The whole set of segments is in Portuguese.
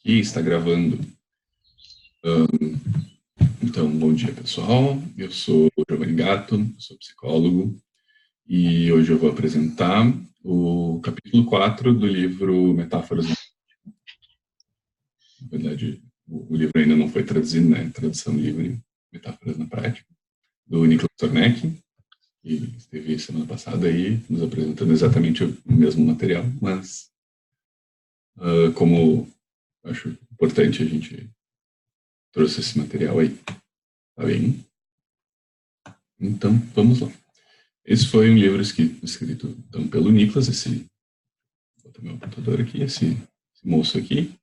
Aqui está gravando. Então, bom dia, pessoal. Eu sou o Giovanni Gatto, sou psicólogo, e hoje eu vou apresentar o capítulo 4 do livro Metáforas. Na verdade, o livro ainda não foi traduzido, né? Tradução livre, Metáforas na Prática, do Niklas Tornek, que esteve semana passada aí, nos apresentando exatamente o mesmo material, mas como acho importante a gente trouxe esse material aí, tá bem? Então, vamos lá. Esse foi um livro escrito então, pelo Niklas, vou botar meu computador aqui, esse moço aqui.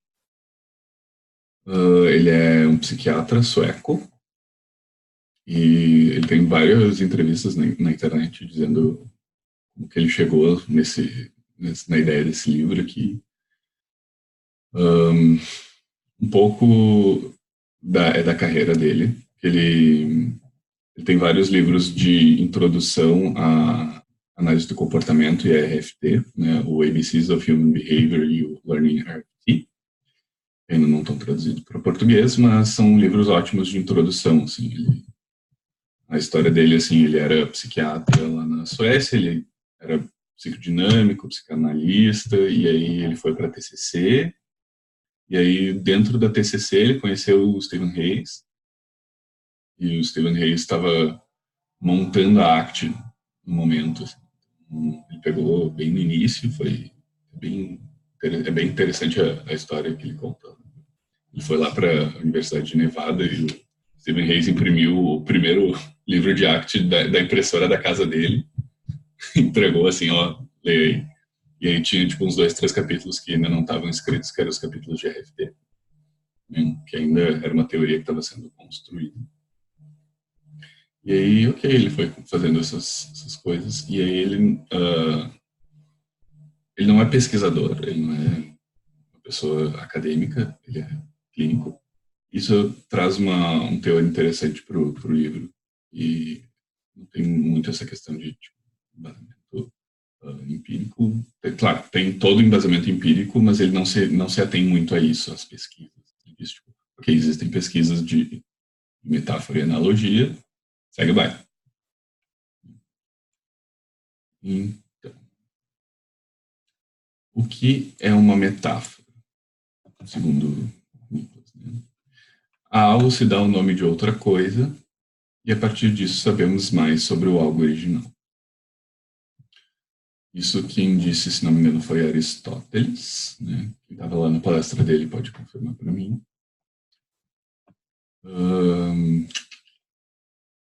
Ele é um psiquiatra sueco e ele tem várias entrevistas na internet dizendo como que ele chegou na ideia desse livro aqui. Um pouco da carreira dele. Ele tem vários livros de introdução à análise do comportamento e a RFT, né, o ABCs of Human Behavior e o Learning RFT. Ainda não estão traduzidos para português, mas são livros ótimos de introdução. Assim, a história dele, assim, ele era psiquiatra lá na Suécia, ele era psicodinâmico, psicanalista, e aí ele foi para a TCC, e aí dentro da TCC ele conheceu o Stephen Hayes, e o Stephen Hayes estava montando a ACT no momento. Assim. Ele pegou bem no início, é bem interessante a história que ele conta. Ele foi lá para a Universidade de Nevada e o Stephen Hayes imprimiu o primeiro livro de ACT da impressora da casa dele, entregou assim, ó, leia aí. E aí tinha tipo uns 2, 3 capítulos que ainda não estavam escritos, que eram os capítulos de RFT, que ainda era uma teoria que estava sendo construída. E aí, ok, ele foi fazendo essas coisas, e aí ele não é pesquisador, ele não é uma pessoa acadêmica, ele é clínico. Isso traz um teor interessante para o livro, e não tem muito essa questão de tipo, embasamento empírico. Claro, tem todo o embasamento empírico, mas ele não se atém muito a isso, às pesquisas. Ele diz, tipo, ok, existem pesquisas de metáfora e analogia, segue o baile. Então, o que é uma metáfora? Segundo Niklas, né? A algo se dá o nome de outra coisa, e a partir disso sabemos mais sobre o algo original. Isso quem disse, se não me engano, foi Aristóteles, né? Quem estava lá na palestra dele pode confirmar para mim.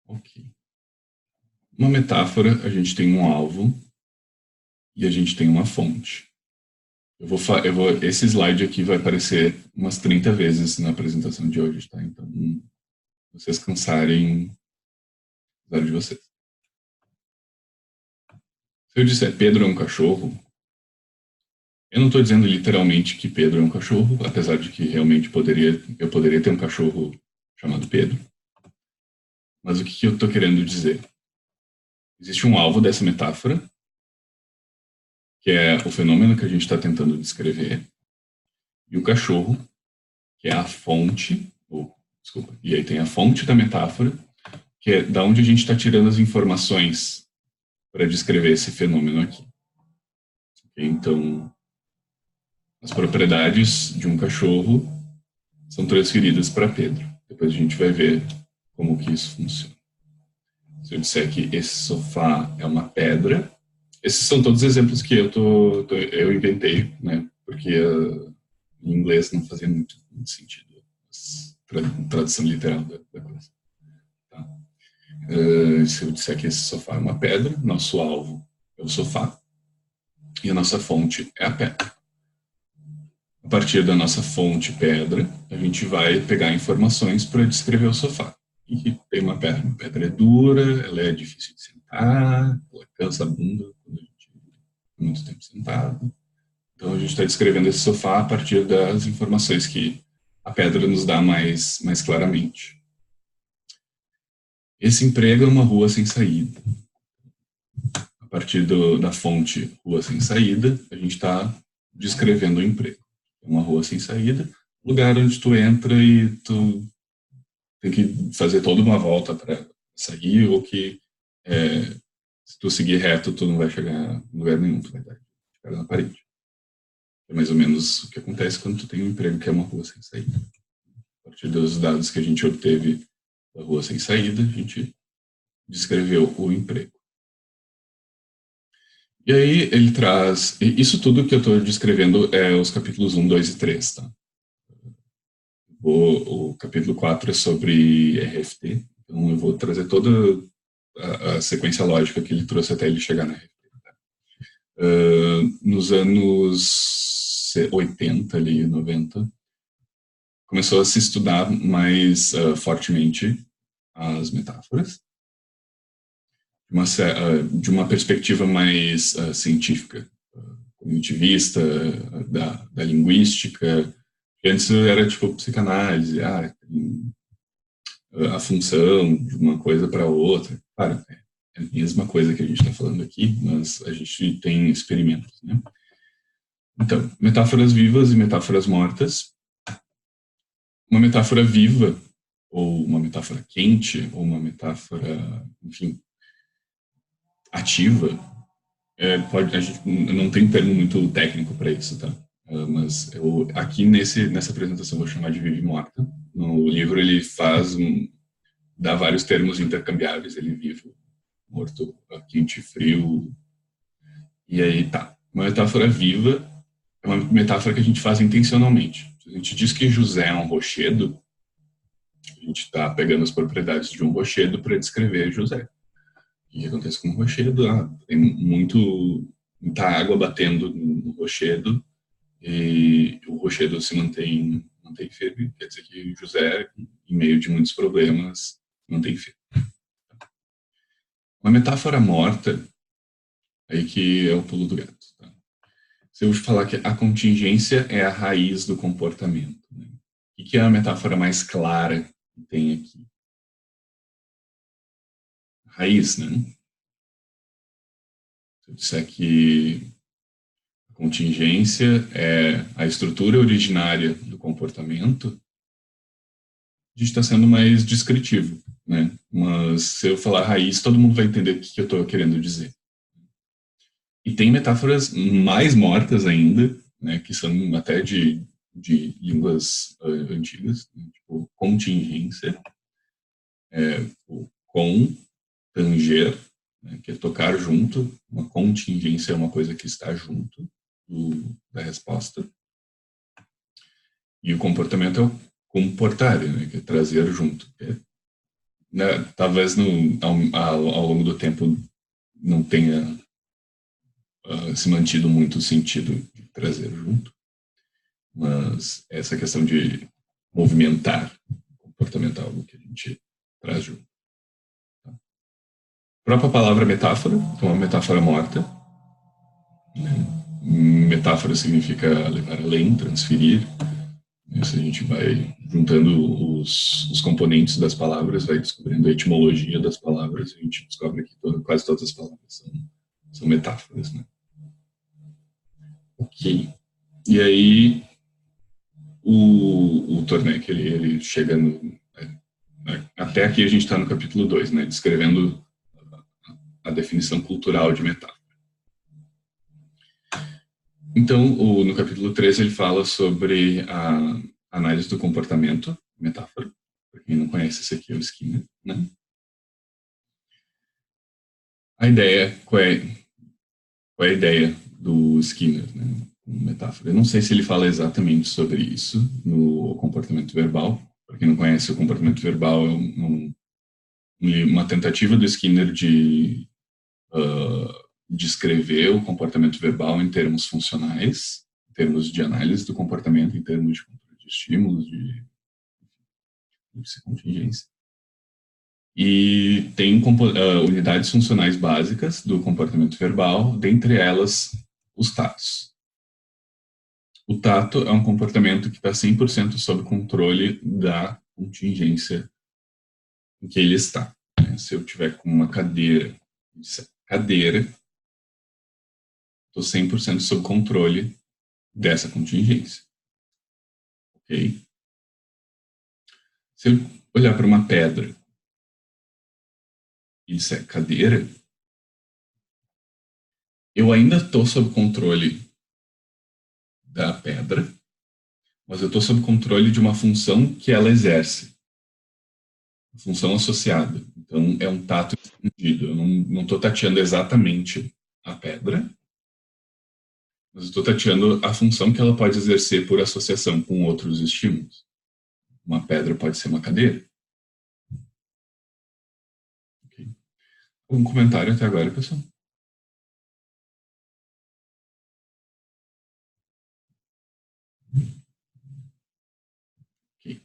Ok. Uma metáfora, a gente tem um alvo e a gente tem uma fonte. Esse slide aqui vai aparecer umas 30 vezes na apresentação de hoje, tá? Então, vocês cansarem, usar de vocês. Se eu disser Pedro é um cachorro, eu não estou dizendo literalmente que Pedro é um cachorro, apesar de que realmente eu poderia ter um cachorro chamado Pedro. Mas o que eu estou querendo dizer? Existe um alvo dessa metáfora, que é o fenômeno que a gente está tentando descrever, e o cachorro, que é a fonte, e aí tem a fonte da metáfora, que é da onde a gente está tirando as informações para descrever esse fenômeno aqui. Então, as propriedades de um cachorro são transferidas para Pedro. Depois a gente vai ver como que isso funciona. Se eu disser que esse sofá é uma pedra, esses são todos exemplos que eu inventei, né? Porque em inglês não fazia muito sentido a tradução literal da coisa. Tá? Se eu disser que esse sofá é uma pedra, nosso alvo é o sofá e a nossa fonte é a pedra. A partir da nossa fonte pedra, a gente vai pegar informações para descrever o sofá. E tem uma pedra é dura, ela é difícil de sentar, ela cansa a bunda quando a gente fica muito tempo sentado. Então a gente está descrevendo esse sofá a partir das informações que a pedra nos dá mais claramente. Esse emprego é uma rua sem saída. A partir da fonte rua sem saída, a gente está descrevendo o emprego. É uma rua sem saída, lugar onde tu entra e tu tem que fazer toda uma volta para sair, ou que se tu seguir reto, tu não vai chegar em lugar nenhum, tu vai dar na parede. É mais ou menos o que acontece quando tu tem um emprego que é uma rua sem saída. A partir dos dados que a gente obteve da rua sem saída, a gente descreveu o emprego. E aí ele traz... Isso tudo que eu estou descrevendo é os capítulos 1, 2 e 3, tá? O capítulo 4 é sobre RFT, então eu vou trazer toda a sequência lógica que ele trouxe até ele chegar na RFT. Nos anos 80, ali, 90, começou a se estudar mais fortemente as metáforas, de uma perspectiva mais científica, cognitivista, da linguística. Antes era tipo psicanálise, a função de uma coisa para outra. Claro, é a mesma coisa que a gente está falando aqui, mas a gente tem experimentos, né? Então, metáforas vivas e metáforas mortas. Uma metáfora viva, ou uma metáfora quente, ou uma metáfora, enfim, ativa, a gente não tem um termo muito técnico para isso, tá? Mas eu, aqui nessa apresentação, vou chamar de viva e morta. No livro ele dá vários termos intercambiáveis, ele vivo, morto, quente, frio, e aí tá. Uma metáfora viva é uma metáfora que a gente faz intencionalmente. Se a gente diz que José é um rochedo, a gente está pegando as propriedades de um rochedo para descrever José. O que acontece com o rochedo? Tem muita água batendo no rochedo e o rochedo se mantém firme. Quer dizer que José, em meio de muitos problemas, mantém firme. Uma metáfora morta, aí que é o pulo do gato. Tá? Se eu falar que a contingência é a raiz do comportamento, né? O que é a metáfora mais clara que tem aqui? Raiz, né? Se eu disser que a contingência é a estrutura originária do comportamento, a gente está sendo mais descritivo, né? Mas se eu falar raiz, todo mundo vai entender o que eu estou querendo dizer. E tem metáforas mais mortas ainda, né? Que são até de línguas antigas, né? Tipo contingência, o com, tanger, né? Que é tocar junto. Uma contingência é uma coisa que está junto da resposta. E o comportamento é o comportar, né? Que é trazer junto. Né, talvez ao longo do tempo não tenha se mantido muito o sentido de trazer junto, mas essa questão de movimentar comportamental é algo que a gente traz junto. Tá? A própria palavra metáfora, então é uma metáfora morta. Né? Metáfora significa levar além, transferir. Se a gente vai juntando os componentes das palavras, vai descobrindo a etimologia das palavras, a gente descobre que quase todas as palavras são metáforas, né? Ok. E aí, o Tornek, ele chega até aqui a gente está no capítulo 2, né? Descrevendo a definição cultural de metáfora. Então, no capítulo 3, ele fala sobre a análise do comportamento, metáfora. Para quem não conhece, esse aqui é o Skinner, né? A ideia, qual é a ideia do Skinner, né? Metáfora. Eu não sei se ele fala exatamente sobre isso no comportamento verbal. Para quem não conhece, o comportamento verbal é uma tentativa do Skinner de descrever o comportamento verbal em termos funcionais, em termos de análise do comportamento, em termos de controle de estímulos, de contingência. E tem unidades funcionais básicas do comportamento verbal, dentre elas os tatos. O tato é um comportamento que está 100% sob controle da contingência em que ele está. Se eu tiver com uma cadeira, estou 100% sob controle dessa contingência. ok? Se eu olhar para uma pedra e disser cadeira, eu ainda estou sob controle da pedra, mas eu estou sob controle de uma função que ela exerce, função associada. Então, é um tato escondido. Eu não estou tateando exatamente a pedra, mas estou tateando a função que ela pode exercer por associação com outros estímulos. Uma pedra pode ser uma cadeira. Okay. Um comentário até agora, pessoal? Okay.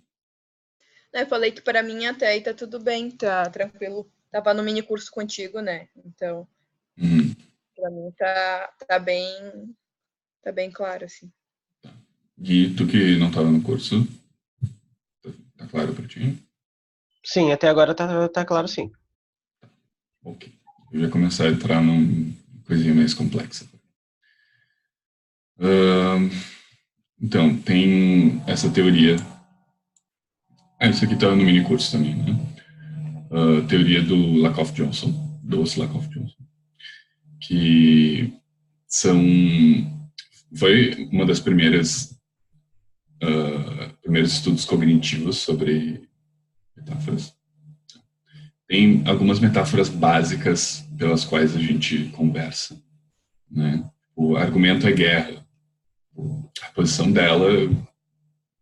Eu falei que para mim até aí tá tudo bem, tá tranquilo. Tava no mini curso contigo, né? Então, para mim tá bem claro, assim. Tá. Gui, tu que não estava no curso, tá claro para ti? Sim, até agora tá claro, sim. Ok. Eu já começar a entrar numa coisinha mais complexa. Então, tem essa teoria. Isso aqui tá no mini curso também, né? Teoria do Lakoff-Johnson, que foi uma das primeiros estudos cognitivos sobre metáforas. Tem algumas metáforas básicas pelas quais a gente conversa, né? O argumento é guerra. A posição dela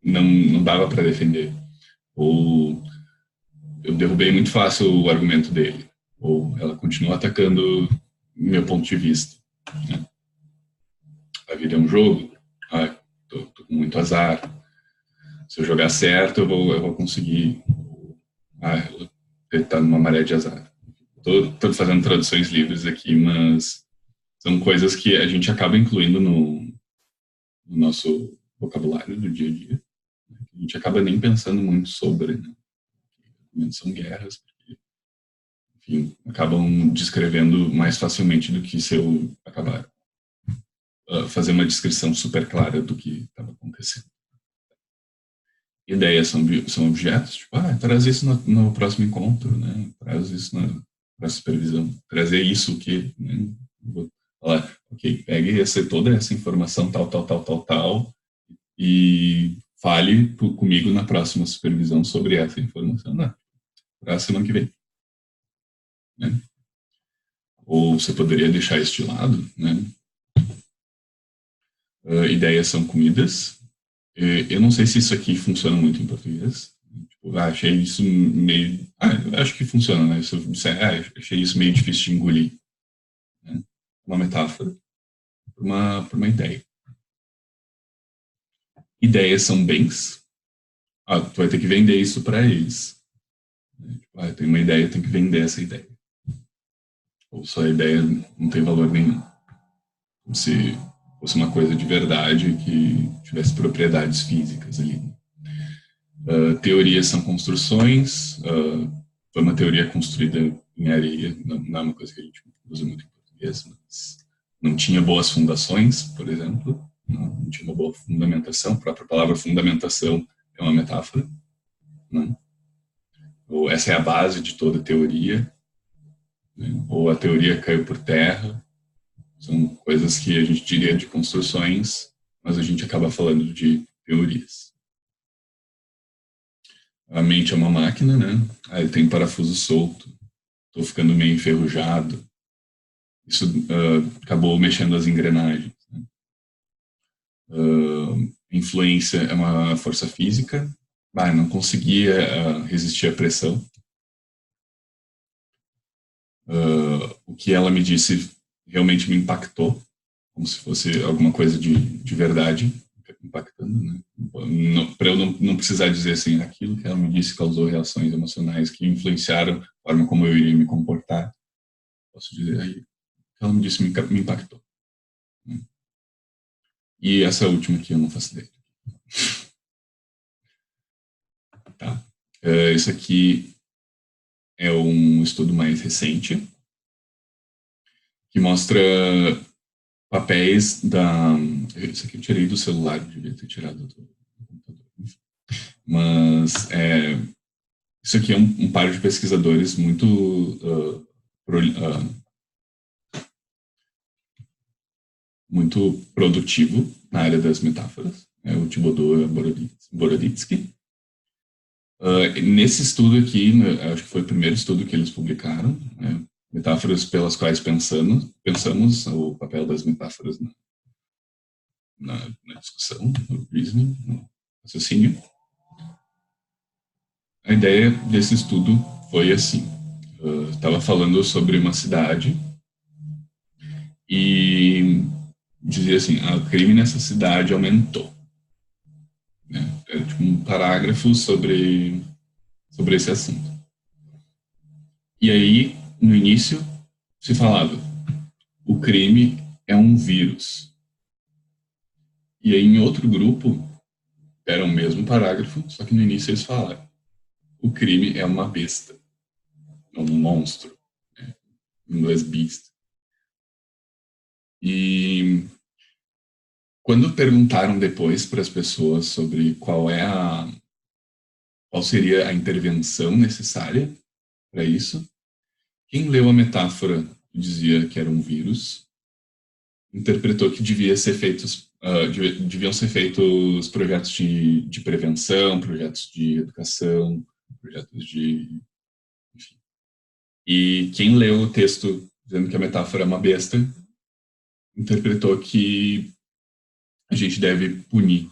não dava para defender. Ou eu derrubei muito fácil o argumento dele. Ou ela continua atacando meu ponto de vista. Né? A vida é um jogo. Tô com muito azar. Se eu jogar certo, eu vou conseguir. Ele tá numa maré de azar. Tô fazendo traduções livres aqui, mas são coisas que a gente acaba incluindo no nosso vocabulário do dia a dia. A gente acaba nem pensando muito sobre, né? São guerras, porque, enfim, acabam descrevendo mais facilmente do que se eu acabar fazer uma descrição super clara do que estava acontecendo. Ideias são objetos, tipo, traz isso no próximo encontro, né? Traz isso na supervisão. Trazer isso que, né? Vou falar, ok, pegue toda essa informação, tal, e fale comigo na próxima supervisão sobre essa informação. Para a semana que vem. Né? Ou você poderia deixar isso de lado, né? Ideias são comidas. Eu não sei se isso aqui funciona muito em português. Tipo, achei isso meio... acho que funciona, né? Se eu disser, achei isso meio difícil de engolir. Né? Uma metáfora para uma ideia. Ideias são bens. Tu vai ter que vender isso para eles. Tipo, tem uma ideia, tem que vender essa ideia. Ou só a ideia não tem valor nenhum. Como se fosse uma coisa de verdade que tivesse propriedades físicas ali. Teorias são construções. Foi uma teoria construída em areia, não é uma coisa que a gente usa muito em português, mas não tinha boas fundações, por exemplo, não tinha uma boa fundamentação. A própria palavra fundamentação é uma metáfora. Né? Ou essa é a base de toda teoria, né? Ou a teoria caiu por terra. São coisas que a gente diria de construções, mas a gente acaba falando de teorias. A mente é uma máquina, né? Ele tem parafuso solto, estou ficando meio enferrujado. Isso acabou mexendo as engrenagens. Né? Influência é uma força física. Não conseguia resistir à pressão. O que ela me disse realmente me impactou, como se fosse alguma coisa de verdade impactando, né? Para eu não precisar dizer assim, aquilo que ela me disse causou reações emocionais que influenciaram a forma como eu iria me comportar. Posso dizer aí, o que ela me disse me impactou. Né? E essa última aqui eu não faço ideia. Tá? Isso aqui é um estudo mais recente que mostra papéis da... Isso aqui eu tirei do celular, devia ter tirado do computador. Enfim. Mas isso aqui é um par de pesquisadores muito muito produtivo na área das metáforas, o Thibodeau Boroditsky. Nesse estudo aqui, acho que foi o primeiro estudo que eles publicaram, metáforas pelas quais pensamos o papel das metáforas na discussão, no reasoning, no raciocínio. A ideia desse estudo foi assim, estava falando sobre uma cidade e dizia assim, o crime nessa cidade aumentou. Era tipo um parágrafo sobre esse assunto. E aí, no início, se falava, o crime é um vírus. E aí, em outro grupo, era o mesmo parágrafo, só que no início eles falaram, o crime é uma besta, é um monstro, em inglês beast. E quando perguntaram depois para as pessoas sobre qual seria a intervenção necessária para isso, quem leu a metáfora que dizia que era um vírus, interpretou que deviam ser feitos projetos de prevenção, projetos de educação, projetos de... Enfim. E quem leu o texto dizendo que a metáfora é uma besta, interpretou que a gente deve punir,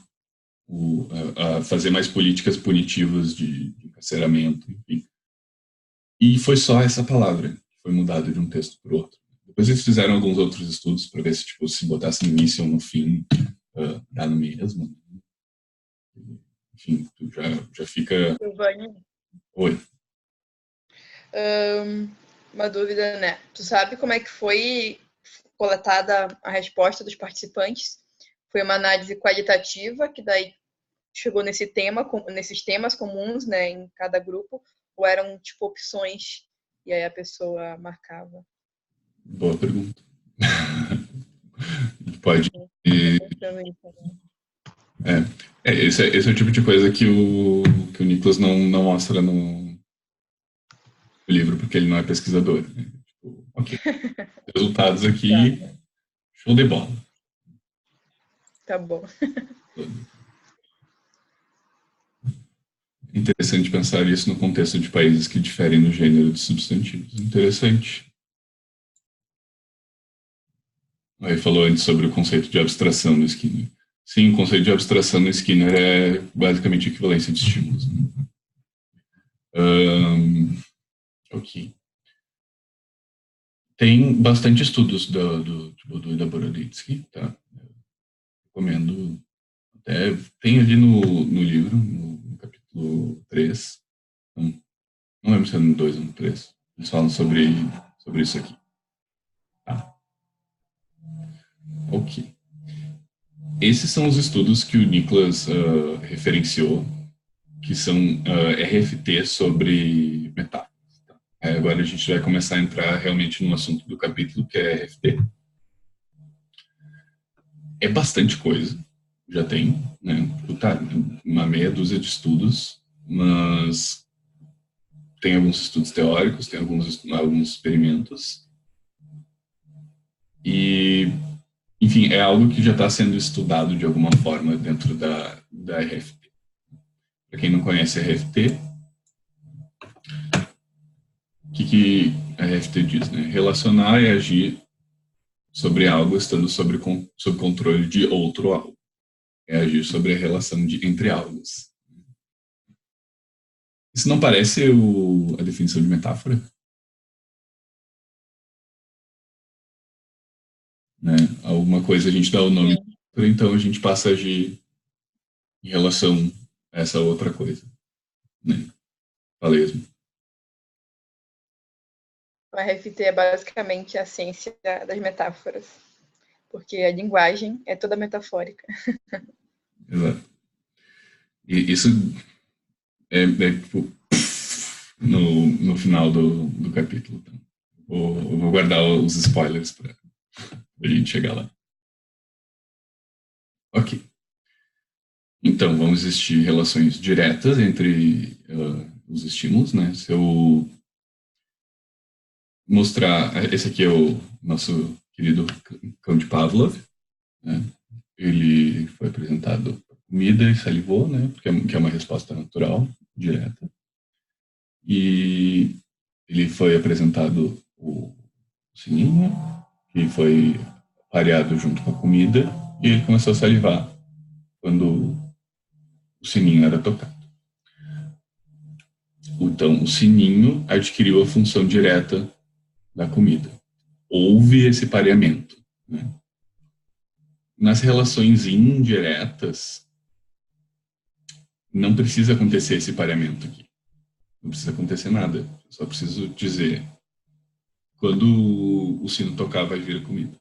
fazer mais políticas punitivas de encarceramento, enfim. E foi só essa palavra que foi mudada de um texto para o outro. Depois eles fizeram alguns outros estudos para ver se, se botasse no início ou no fim, dá no mesmo. Enfim, tu já fica... Oi. Uma dúvida, né? Tu sabe como é que foi coletada a resposta dos participantes? Foi uma análise qualitativa, que daí chegou nesses temas comuns, né, em cada grupo, ou eram, tipo, opções, e aí a pessoa marcava? Boa pergunta. Pode... esse é o tipo de coisa que o Nicholas não mostra no livro, porque ele não é pesquisador. Né? Tipo, ok. Resultados aqui, tá. Show de bola. Tá bom. Interessante pensar isso no contexto de países que diferem no gênero de substantivos. Interessante. Aí falou antes sobre o conceito de abstração no Skinner. Sim, o conceito de abstração no Skinner é basicamente equivalência de estímulos. Né? Ok. Tem bastante estudos do Thibodeau e da Boroditsky, tá? Eu recomendo. Até tem ali no livro, no capítulo 3. Não lembro se é no 2 ou no 3. Eles falam sobre isso aqui. Tá. Ok. Esses são os estudos que o Nicholas referenciou, que são RFT sobre metáforas. Tá? Agora a gente vai começar a entrar realmente no assunto do capítulo, que é RFT. É bastante coisa, já tem, né? Tá, uma meia dúzia de estudos, mas tem alguns estudos teóricos, tem alguns experimentos. E, enfim, é algo que já está sendo estudado de alguma forma dentro da RFT. Para quem não conhece a RFT, o que a RFT diz? Né? Relacionar e agir sobre algo estando sob controle de outro algo. É agir sobre a relação entre algos. Isso não parece a definição de metáfora? Né? Alguma coisa a gente dá o nome, então a gente passa a agir em relação a essa outra coisa. Né? Valesmo. O RFT é basicamente a ciência das metáforas, porque a linguagem é toda metafórica. Exato. E isso é tipo, no final do capítulo. Então. Eu vou guardar os spoilers para a gente chegar lá. Ok. Então, vão existir relações diretas entre os estímulos, né? Se eu mostrar... Esse aqui é o nosso querido cão de Pavlov, né? Ele foi apresentado comida e salivou, né? Que é uma resposta natural, direta. E ele foi apresentado o sininho, que foi pareado junto com a comida, e ele começou a salivar quando o sininho era tocado. Então, o sininho adquiriu a função direta da comida. Houve esse pareamento, né? Nas relações indiretas, não precisa acontecer esse pareamento aqui. Não precisa acontecer nada. Eu só preciso dizer: quando o sino tocar, vai vir a comida.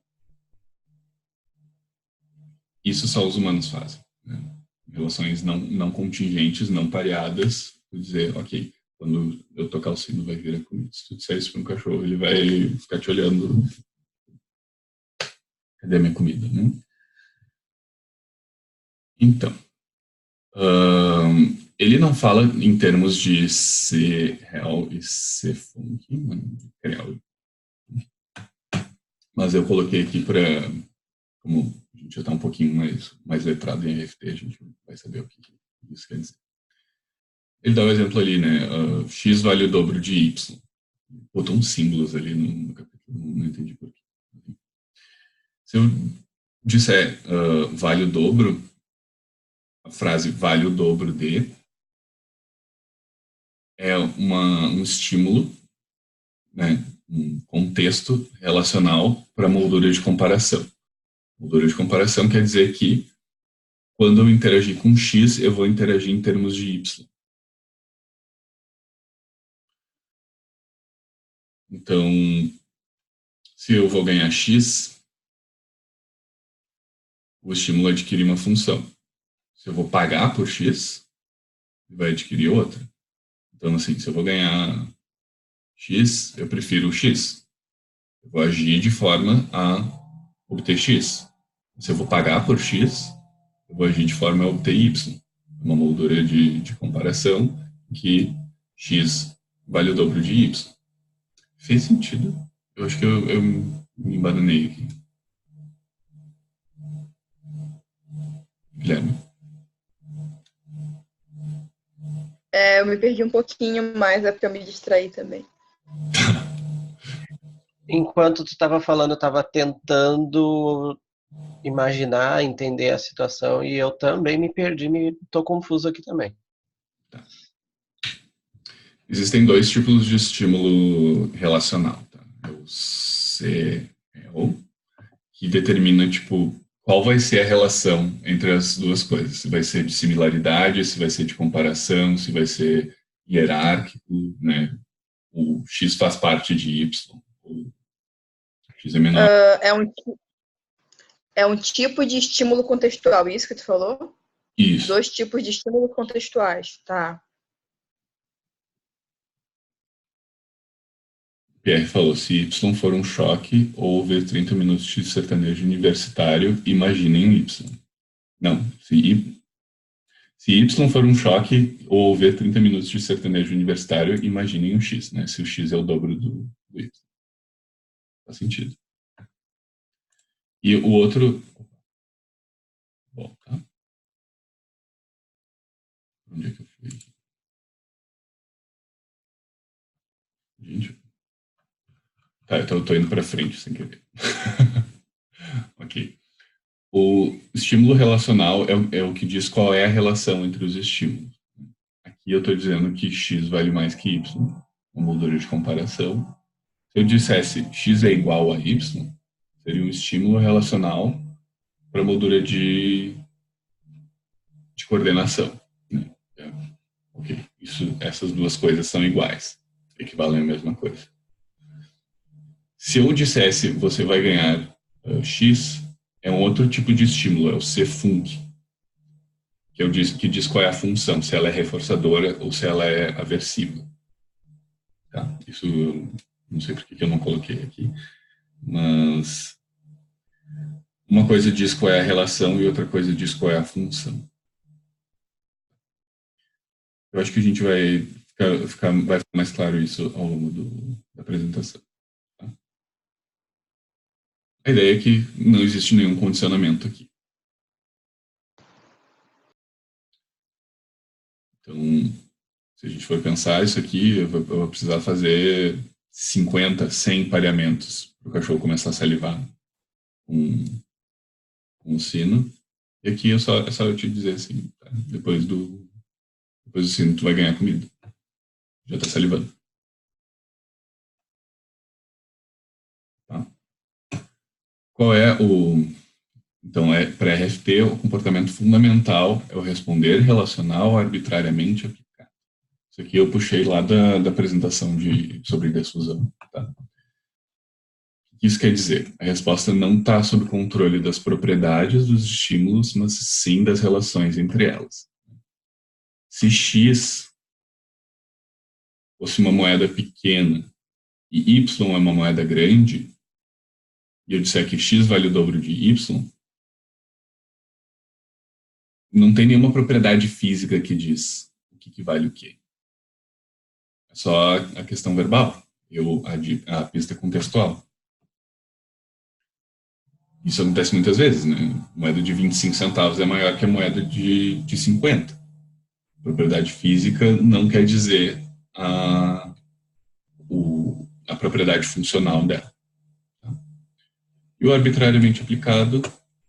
Isso só os humanos fazem, né? Relações não contingentes, não pareadas, dizer, ok, quando eu tocar o sino, vai vir a comida. Se tu disser isso para um cachorro, ele vai ficar te olhando. Cadê a minha comida, né? Então, ele não fala em termos de ser real e ser funk, real. Mas eu coloquei aqui para, como a gente já está um pouquinho mais letrado em EFT, a gente vai saber o que isso quer dizer. Ele dá o exemplo ali, né? X vale o dobro de Y. Botou uns símbolos ali no capítulo, não entendi por quê. Se eu disser vale o dobro, a frase vale o dobro de é um estímulo, né? Um contexto relacional para moldura de comparação. Moldura de comparação quer dizer que quando eu interagir com X, eu vou interagir em termos de Y. Então, se eu vou ganhar X, o estímulo adquire uma função. Se eu vou pagar por X, vai adquirir outra. Então, assim, se eu vou ganhar X, eu prefiro o X. Eu vou agir de forma a obter X. Se eu vou pagar por X, eu vou agir de forma a obter Y. Uma moldura de comparação que X vale o dobro de Y. Fez sentido? Eu acho que eu me embananei aqui. Guilherme? Eu me perdi um pouquinho mais, é porque eu me distraí também. Enquanto tu estava falando, eu estava tentando imaginar, entender a situação e eu também me perdi, tô confuso aqui também. Tá. Existem dois tipos de estímulo relacional. Tá? É o CEL, que determina, tipo, qual vai ser a relação entre as duas coisas. Se vai ser de similaridade, se vai ser de comparação, se vai ser hierárquico, né? O X faz parte de Y, o X é menor. É um tipo de estímulo contextual, isso que tu falou? Isso. 2 tipos de estímulos contextuais, tá. Pierre falou, se Y for um choque ou houver 30 minutos de sertanejo universitário, imaginem Y. Não, se Y for um choque ou houver 30 minutos de sertanejo universitário, imaginem um X, né? Se o X é o dobro do Y. Faz sentido. E o outro... Bom, tá? Onde é que eu fui? Gente... Tá, então eu tô indo para frente sem querer. Ok. O estímulo relacional é o que diz qual é a relação entre os estímulos. Aqui eu estou dizendo que X vale mais que Y, uma moldura de comparação. Se eu dissesse X é igual a Y, seria um estímulo relacional para moldura de coordenação. Né? Ok, essas duas coisas são iguais, equivalem à mesma coisa. Se eu dissesse você vai ganhar X, é um outro tipo de estímulo, é o C-func, que diz qual é a função, se ela é reforçadora ou se ela é aversiva. Tá? Isso não sei por que eu não coloquei aqui, mas uma coisa diz qual é a relação e outra coisa diz qual é a função. Eu acho que a gente vai ficar mais claro isso ao longo da apresentação. Tá? A ideia é que não existe nenhum condicionamento aqui. Então, se a gente for pensar isso aqui, eu vou precisar fazer 50, 100 pareamentos para o cachorro começar a salivar com o sino. E aqui é só eu te dizer assim, tá? Depois do sino tu vai ganhar comida. Já está salivando. Tá? Qual é o... Então, para RFT, o comportamento fundamental é o responder relacional arbitrariamente aplicado. Isso aqui eu puxei lá da apresentação sobre difusão. Tá? O que isso quer dizer? A resposta não está sob controle das propriedades dos estímulos, mas sim das relações entre elas. Se X fosse uma moeda pequena e Y é uma moeda grande, e eu disser que X vale o dobro de Y, não tem nenhuma propriedade física que diz o que vale o quê. É só a questão verbal, a pista contextual. Isso acontece muitas vezes, né? A moeda de 25 centavos é maior que a moeda de 50. Propriedade física não quer dizer a propriedade funcional dela. Tá? E o arbitrariamente aplicado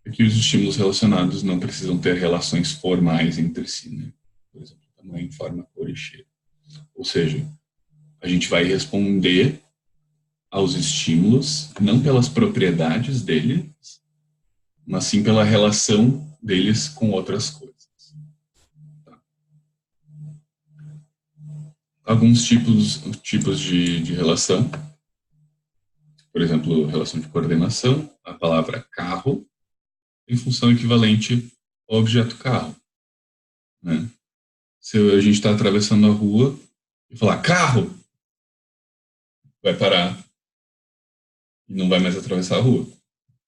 é que os estímulos relacionados não precisam ter relações formais entre si, né? Por exemplo, tamanho, forma, cor e cheiro. Ou seja, a gente vai responder aos estímulos não pelas propriedades deles, mas sim pela relação deles com outras coisas. Tá? Alguns tipos de relação, por exemplo, relação de coordenação, a palavra carro tem função equivalente ao objeto carro. Né? Se a gente está atravessando a rua e falar carro, vai parar e não vai mais atravessar a rua.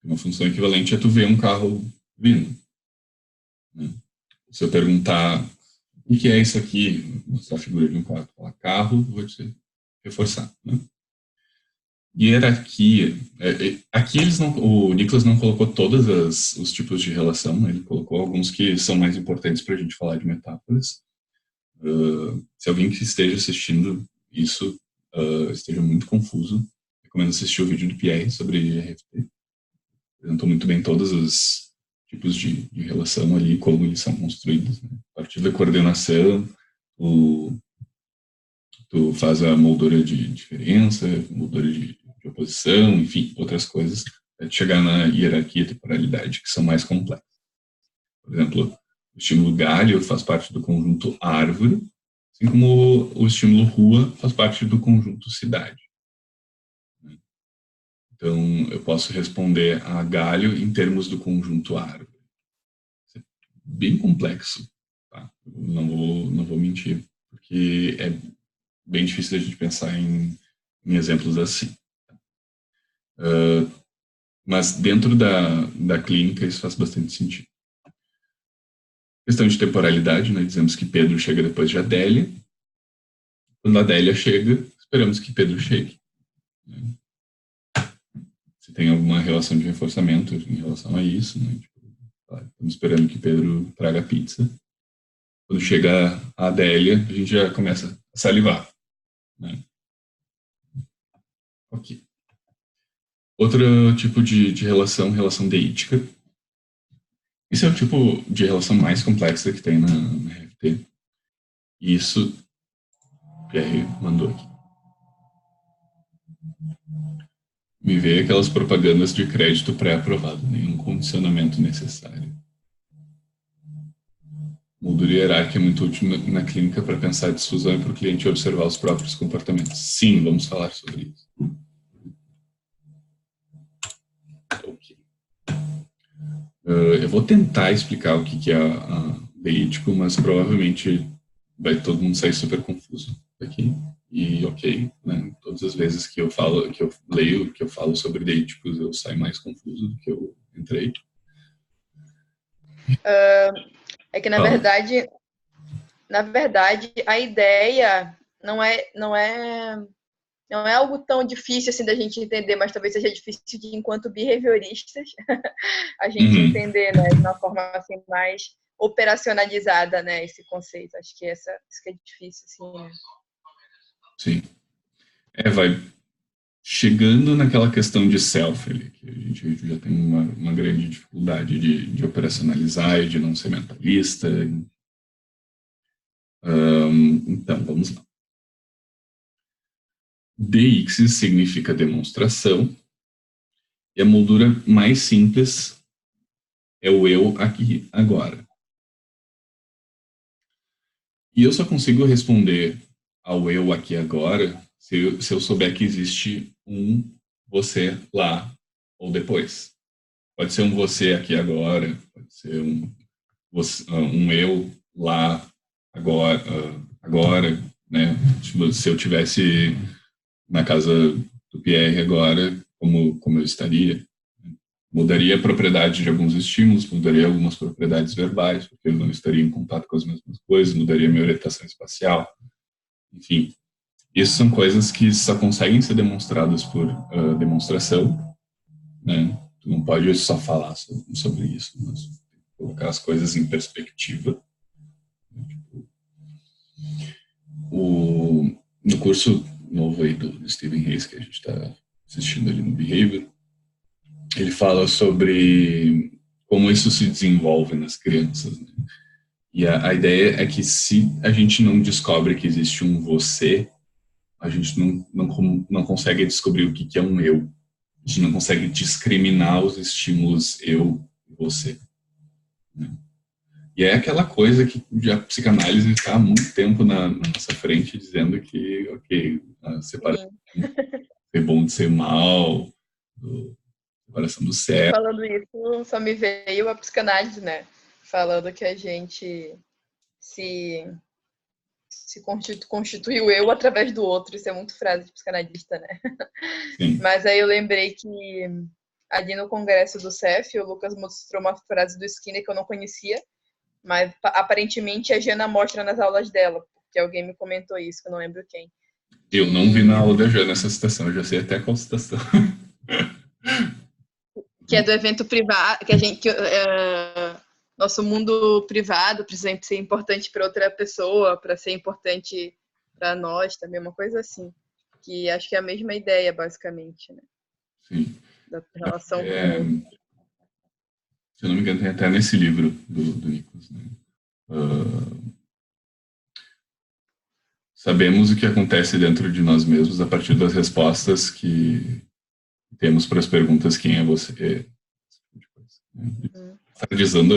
Uma função equivalente é tu ver um carro vindo. Né? Se eu perguntar o que é isso aqui, mostrar a figura de um carro, falar carro, vou te reforçar. Né? Hierarquia. Aqui o Nicholas não colocou todos os tipos de relação, né? Ele colocou alguns que são mais importantes para a gente falar de metáforas. Se alguém que esteja assistindo isso esteja muito confuso, recomendo assistir o vídeo do Pierre sobre RFT. Apresentou muito bem todos os tipos de relação ali, como eles são construídos. Né? A partir da coordenação, tu faz a moldura de diferença, moldura de oposição, enfim, outras coisas, até chegar na hierarquia e temporalidade, que são mais complexas. Por exemplo, o estímulo galho faz parte do conjunto árvore, assim como o estímulo rua faz parte do conjunto cidade. Então, eu posso responder a galho em termos do conjunto árvore. Isso é bem complexo, tá? Não vou mentir, porque é bem difícil a gente pensar em exemplos assim. Mas dentro da clínica isso faz bastante sentido. Questão de temporalidade, nós dizemos que Pedro chega depois de Adélia. Quando a Adélia chega, esperamos que Pedro chegue. Se tem alguma relação de reforçamento em relação a isso, né? Tipo, estamos esperando que Pedro traga pizza. Quando chega a Adélia, a gente já começa a salivar. Né? Ok. Outro tipo de relação deítica. Esse é o tipo de relação mais complexa que tem na RFT. E isso o Pierre mandou aqui. Me veio aquelas propagandas de crédito pré-aprovado, nenhum condicionamento necessário. Moldura hierárquica é muito útil na clínica para pensar a difusão e para o cliente observar os próprios comportamentos. Sim, vamos falar sobre isso. Ok. Eu vou tentar explicar o que é a deítico, mas provavelmente vai todo mundo sair super confuso aqui. E ok, né? Todas as vezes que eu leio, que eu falo sobre deíticos, eu saio mais confuso do que eu entrei. É que, na verdade, na verdade, a ideia não é algo tão difícil assim da gente entender, mas talvez seja difícil de, enquanto behavioristas, a gente entender, né, de uma forma assim mais operacionalizada, né, esse conceito. Acho que isso que é difícil, assim. Né? Sim. Vai chegando naquela questão de self, ali, que a gente já tem uma grande dificuldade de operacionalizar e de não ser mentalista. Então, vamos lá. DX significa demonstração, e a moldura mais simples é o eu aqui agora. E eu só consigo responder ao eu aqui agora se eu souber que existe um você lá ou depois. Pode ser um você aqui agora, pode ser um eu lá agora, né? Tipo, se eu tivesse na casa do Pierre agora, como eu estaria? Mudaria a propriedade de alguns estímulos, mudaria algumas propriedades verbais, porque eu não estaria em contato com as mesmas coisas, mudaria minha orientação espacial, enfim. Isso são coisas que só conseguem ser demonstradas por demonstração, né? Tu não pode só falar sobre isso, mas colocar as coisas em perspectiva. No curso novo aí do Stephen Hayes, que a gente está assistindo ali no Behavior, ele fala sobre como isso se desenvolve nas crianças. Né? E a ideia é que se a gente não descobre que existe um você, a gente não consegue descobrir o que é um eu. A gente não consegue discriminar os estímulos eu e você. Né? E é aquela coisa que a psicanálise está há muito tempo na nossa frente, dizendo que, ok, a separação é bom de ser mal, separação do certo. Falando isso, só me veio a psicanálise, né? Falando que a gente se constitui o eu através do outro. Isso é muito frase de psicanalista, né? Sim. Mas aí eu lembrei que ali no congresso do CEF, o Lucas mostrou uma frase do Skinner que eu não conhecia, mas aparentemente a Jana mostra nas aulas dela, porque alguém me comentou isso, que eu não lembro quem. Eu não vi na aula da Jana essa citação, eu já sei até qual citação. Que é do evento privado, que a gente... nosso mundo privado precisa ser importante para outra pessoa, para ser importante para nós também, uma coisa assim. Que acho que é a mesma ideia, basicamente, né? Sim. Da relação com o outro. Se eu não me engano, tem até nesse livro do Nicholas. Né? Sabemos o que acontece dentro de nós mesmos a partir das respostas que temos para as perguntas quem é você. Fragilizando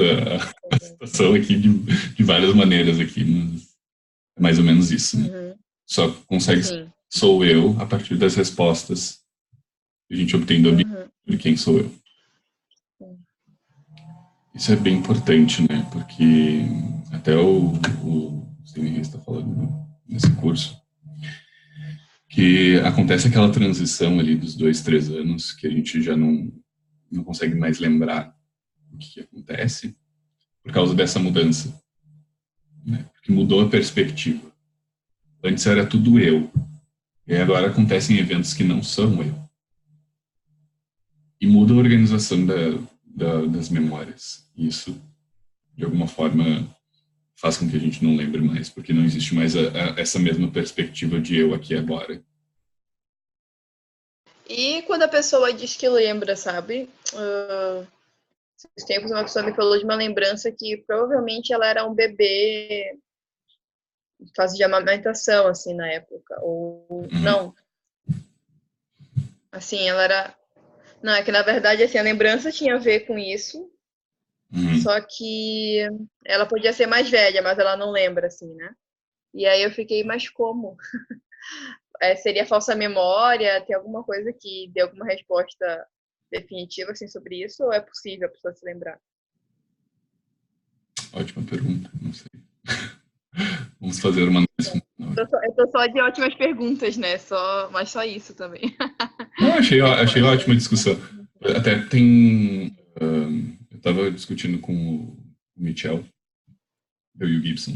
a situação aqui de várias maneiras aqui, mas é mais ou menos isso. Né? Só consegue ser sou eu a partir das respostas que a gente obtém do ambiente de quem sou eu. Isso é bem importante, né? Porque até o Stephen Hayes está falando nesse curso que acontece aquela transição ali dos 2, 3 anos que a gente já não consegue mais lembrar o que acontece por causa dessa mudança, né? Porque mudou a perspectiva. Antes era tudo eu, e agora acontecem eventos que não são eu. E muda a organização das memórias. Isso, de alguma forma, faz com que a gente não lembre mais, porque não existe mais essa mesma perspectiva de eu aqui agora. E quando a pessoa diz que lembra, sabe? Esses tempos uma pessoa me falou de uma lembrança que provavelmente ela era um bebê em fase de amamentação, assim, na época. Ou não. Assim, ela era... Não, é que na verdade, assim, a lembrança tinha a ver com isso, só que ela podia ser mais velha, mas ela não lembra, assim, né? E aí eu fiquei, mas como? Seria falsa memória? Tem alguma coisa que dê alguma resposta definitiva, assim, sobre isso? Ou é possível a pessoa se lembrar? Ótima pergunta, não sei. Vamos fazer uma... Eu tô só de ótimas perguntas, né? Mas só isso também. Não, achei ótima discussão. Até tem... eu estava discutindo com o Michel, eu e o Gibson,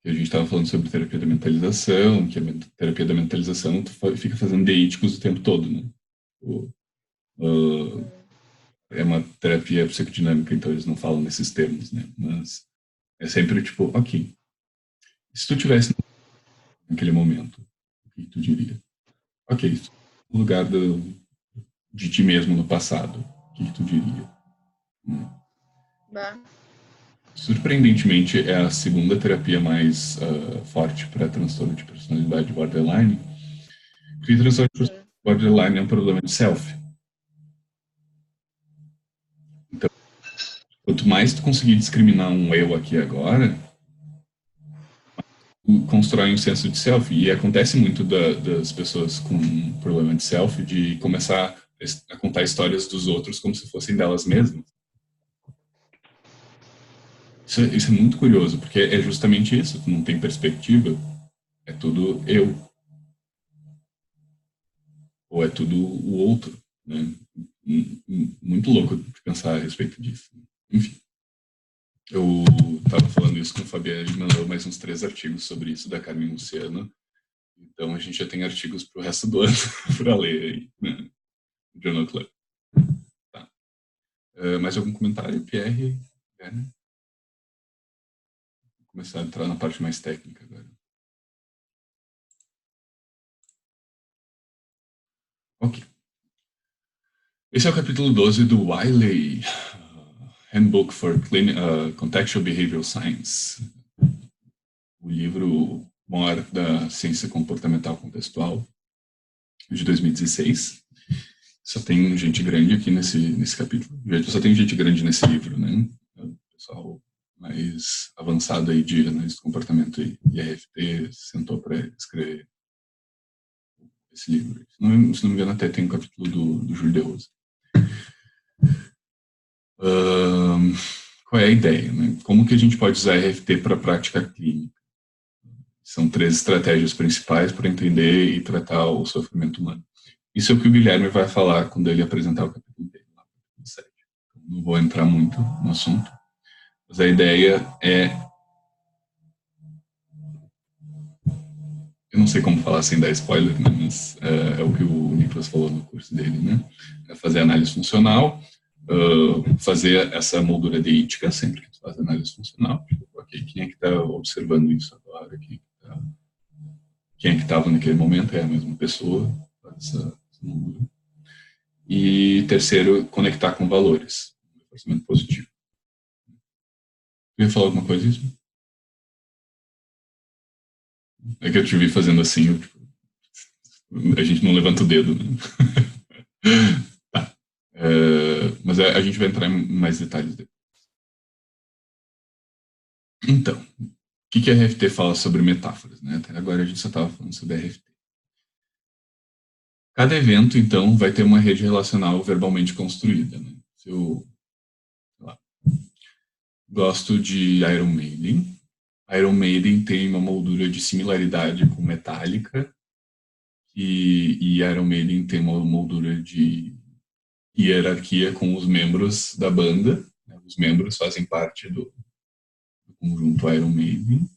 que a gente estava falando sobre terapia da mentalização, que a terapia da mentalização tu fica fazendo deíticos o tempo todo, né? É uma terapia psicodinâmica, então eles não falam nesses termos, né? Mas é sempre tipo, ok, se tu tivesse naquele momento, o que tu diria? Ok, no lugar de ti mesmo no passado, o que tu diria? Surpreendentemente, é a segunda terapia mais forte para transtorno de personalidade borderline, porque transtorno de personalidade borderline é um problema de self. Então, quanto mais tu conseguir discriminar um eu aqui agora, constrói um senso de self. E acontece muito das pessoas com problema de self de começar a contar histórias dos outros como se fossem delas mesmas. Isso é muito curioso, porque é justamente isso. Tu não tem perspectiva, é tudo eu. Ou é tudo o outro, né? Muito louco de pensar a respeito disso. Enfim. Eu estava falando isso com o Fabiano, ele mandou mais uns 3 artigos sobre isso, da Carmen Luciano. Então a gente já tem artigos para o resto do ano para ler aí, né? No Journal Club. Tá. Mais algum comentário, Pierre? Vou começar a entrar na parte mais técnica agora. Ok. Esse é o capítulo 12 do Wiley, Handbook for Contextual Behavioral Science, o livro maior da ciência comportamental contextual, de 2016. Só tem gente grande aqui nesse capítulo. Só tem gente grande nesse livro, né? O pessoal mais avançado aí de análise do comportamento e RFT sentou para escrever esse livro. Se não me engano, até tem um capítulo do Júlio de Rosa. Qual é a ideia, né? Como que a gente pode usar RFT para a prática clínica? São 3 estratégias principais para entender e tratar o sofrimento humano. Isso é o que o Guilherme vai falar quando ele apresentar o capítulo dele, lá, capítulo 7. Não vou entrar muito no assunto, mas a ideia é... Eu não sei como falar sem dar spoiler, né? Mas é o que o Nicolas falou no curso dele, né? É fazer análise funcional, fazer essa moldura deítica sempre que tu faz análise funcional. Okay, quem é que está observando isso agora? Quem é que estava naquele momento? É a mesma pessoa, essa moldura. E terceiro, conectar com valores. Reforçamento positivo. Queria falar alguma coisa disso? É que eu te vi fazendo assim, a gente não levanta o dedo, né? Tá. Mas a gente vai entrar em mais detalhes depois. Então, o que a RFT fala sobre metáforas, né? Até agora a gente só estava falando sobre a RFT. Cada evento, então, vai ter uma rede relacional verbalmente construída, né? Se eu, sei lá, gosto de Iron Maiden, Iron Maiden tem uma moldura de similaridade com Metallica e Iron Maiden tem uma moldura de hierarquia com os membros da banda, né? Os membros fazem parte do conjunto Iron Maiden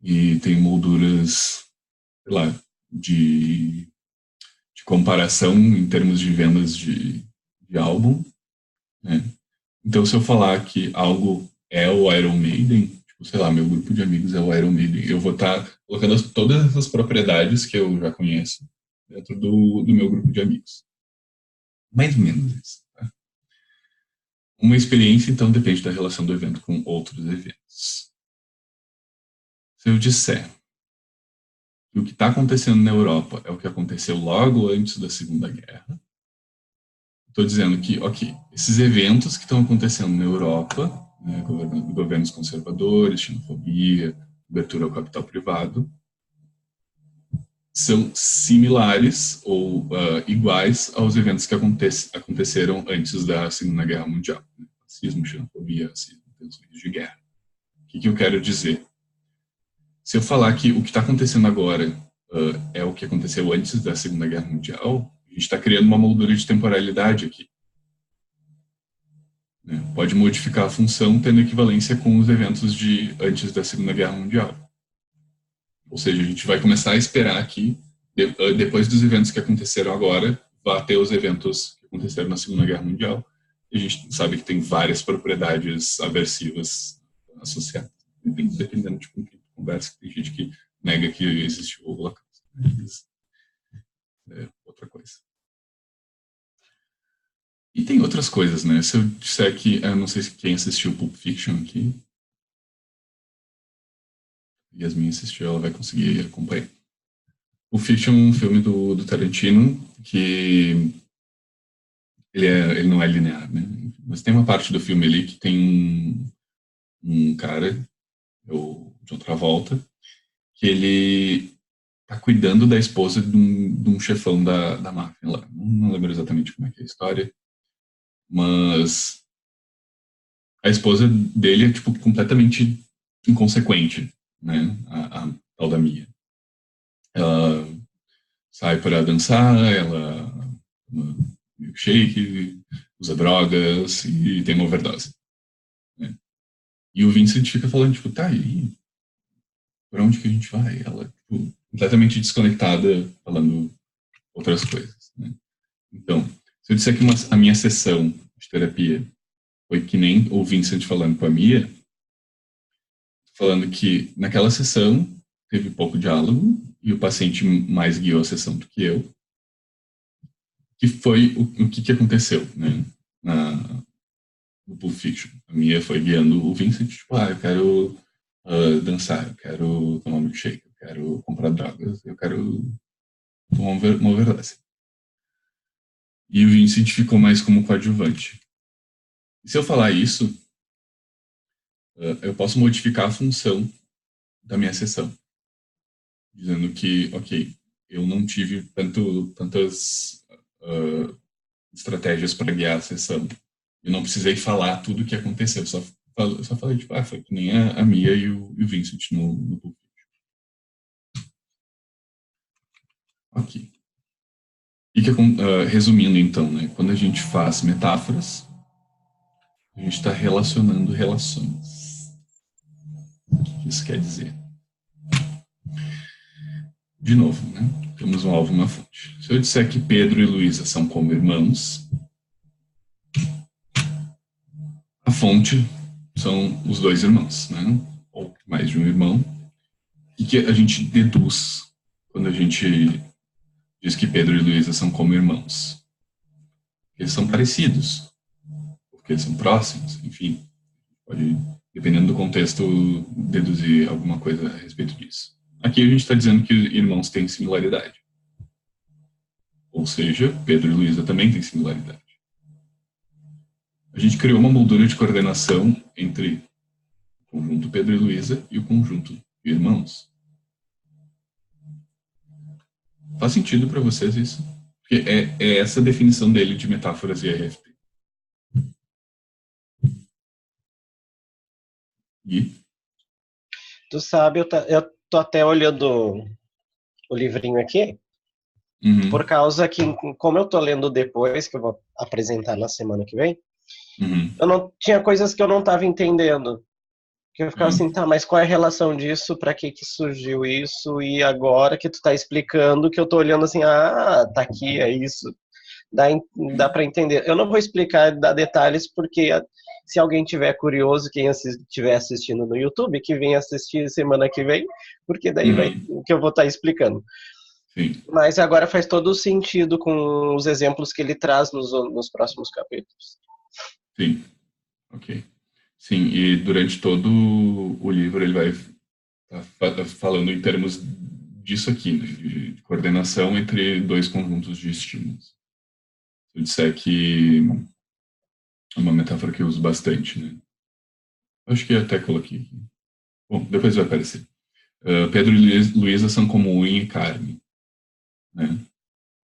e tem molduras, sei lá, de comparação em termos de vendas de álbum, né? Então, se eu falar que algo é o Iron Maiden, tipo, sei lá, meu grupo de amigos é o Iron Maiden, eu vou estar colocando todas essas propriedades que eu já conheço dentro do meu grupo de amigos. Mais ou menos isso. Tá? Uma experiência, então, depende da relação do evento com outros eventos. Se eu disser que o que está acontecendo na Europa é o que aconteceu logo antes da Segunda Guerra, estou dizendo que, ok, esses eventos que estão acontecendo na Europa, né, governos conservadores, xenofobia, abertura ao capital privado, são similares ou iguais aos eventos que aconteceram antes da Segunda Guerra Mundial. Né? Racismo, xenofobia, racismo, tensões de guerra. O que eu quero dizer? Se eu falar que o que está acontecendo agora é o que aconteceu antes da Segunda Guerra Mundial, a gente está criando uma moldura de temporalidade aqui. né? Pode modificar a função tendo equivalência com os eventos de antes da Segunda Guerra Mundial. Ou seja, a gente vai começar a esperar que, depois dos eventos que aconteceram agora, vá ter os eventos que aconteceram na Segunda Guerra Mundial. E a gente sabe que tem várias propriedades aversivas associadas. Dependendo de com quem conversa, tem gente que nega que existiu o Holocausto. É outra coisa. E tem outras coisas, né? Se eu disser que... Eu não sei se quem assistiu Pulp Fiction aqui. Yasmin assistiu, ela vai conseguir acompanhar. Pulp Fiction é um filme do Tarantino que... Ele não é linear, né? Mas tem uma parte do filme ali que tem um cara, o John Travolta, que ele tá cuidando da esposa de um chefão da máfia lá. Não lembro exatamente como é que é a história, mas a esposa dele é, tipo, completamente inconsequente, né? A tal da Mia. Ela sai para dançar, ela toma milkshake, usa drogas e tem uma overdose. Né? E o Vincent fica falando, tipo, tá, e aí? Pra onde que a gente vai? Ela, tipo, completamente desconectada, falando outras coisas. Né? Então, se eu disser que a minha sessão de terapia foi que nem o Vincent falando com a Mia, falando que naquela sessão teve pouco diálogo e o paciente mais guiou a sessão do que eu, que foi o que aconteceu, né? No Pulp Fiction. A Mia foi guiando o Vincent, tipo, eu quero dançar, eu quero tomar milkshake, eu quero comprar drogas, eu quero tomar uma overdose. E o Vincent ficou mais como coadjuvante. E se eu falar isso, eu posso modificar a função da minha sessão, dizendo que, ok, eu não tive tantas estratégias para guiar a sessão. Eu não precisei falar tudo o que aconteceu, só falei, tipo, foi que nem a Mia e o Vincent no Pulp Fiction. Ok. E resumindo, então, né, quando a gente faz metáforas, a gente está relacionando relações. O que isso quer dizer? De novo, né, temos um alvo e uma fonte. Se eu disser que Pedro e Luísa são como irmãos, a fonte são os dois irmãos, né, ou mais de um irmão, e que a gente deduz quando a gente diz que Pedro e Luísa são como irmãos. Eles são parecidos, porque eles são próximos, enfim. Pode, dependendo do contexto, deduzir alguma coisa a respeito disso. Aqui a gente está dizendo que irmãos têm similaridade. Ou seja, Pedro e Luísa também têm similaridade. A gente criou uma moldura de coordenação entre o conjunto Pedro e Luísa e o conjunto de irmãos. Faz sentido para vocês isso? Porque é essa a definição dele de metáforas e RFP. E? Tu sabe, eu tô até olhando o livrinho aqui, por causa que, como eu tô lendo depois, que eu vou apresentar na semana que vem, eu não tinha coisas que eu não tava entendendo. Que eu ficava assim, tá, mas qual é a relação disso? Pra que surgiu isso? E agora que tu tá explicando, que eu tô olhando assim, tá aqui, é isso. Dá pra entender. Eu não vou explicar, dar detalhes, porque se alguém tiver curioso, quem estiver assistindo no YouTube, que venha assistir semana que vem, porque daí vai que eu vou estar explicando. Sim. Mas agora faz todo o sentido com os exemplos que ele traz nos próximos capítulos. Sim, ok. Sim, e durante todo o livro ele vai falando em termos disso aqui, né, de coordenação entre dois conjuntos de estímulos. Se eu disser que é uma metáfora que eu uso bastante, né? Acho que até coloquei aqui. Bom, depois vai aparecer. Pedro e Luísa são como unha e carne. Né?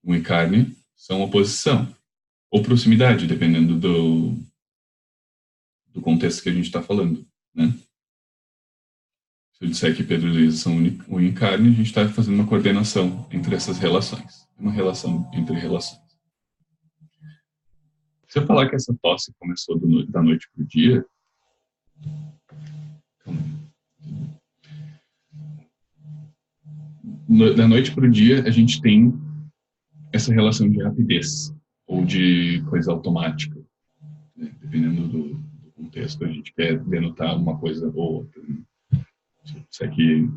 Unha e carne são oposição ou proximidade, dependendo do contexto que a gente está falando. Né? Se eu disser que Pedro e Luísa são unha e carne, a gente está fazendo uma coordenação entre essas relações. Uma relação entre relações. Se eu falar que essa tosse começou da noite para o dia, da noite para o dia a gente tem essa relação de rapidez ou de coisa automática, né? Dependendo do contexto, a gente quer denotar uma coisa ou outra. Se aqui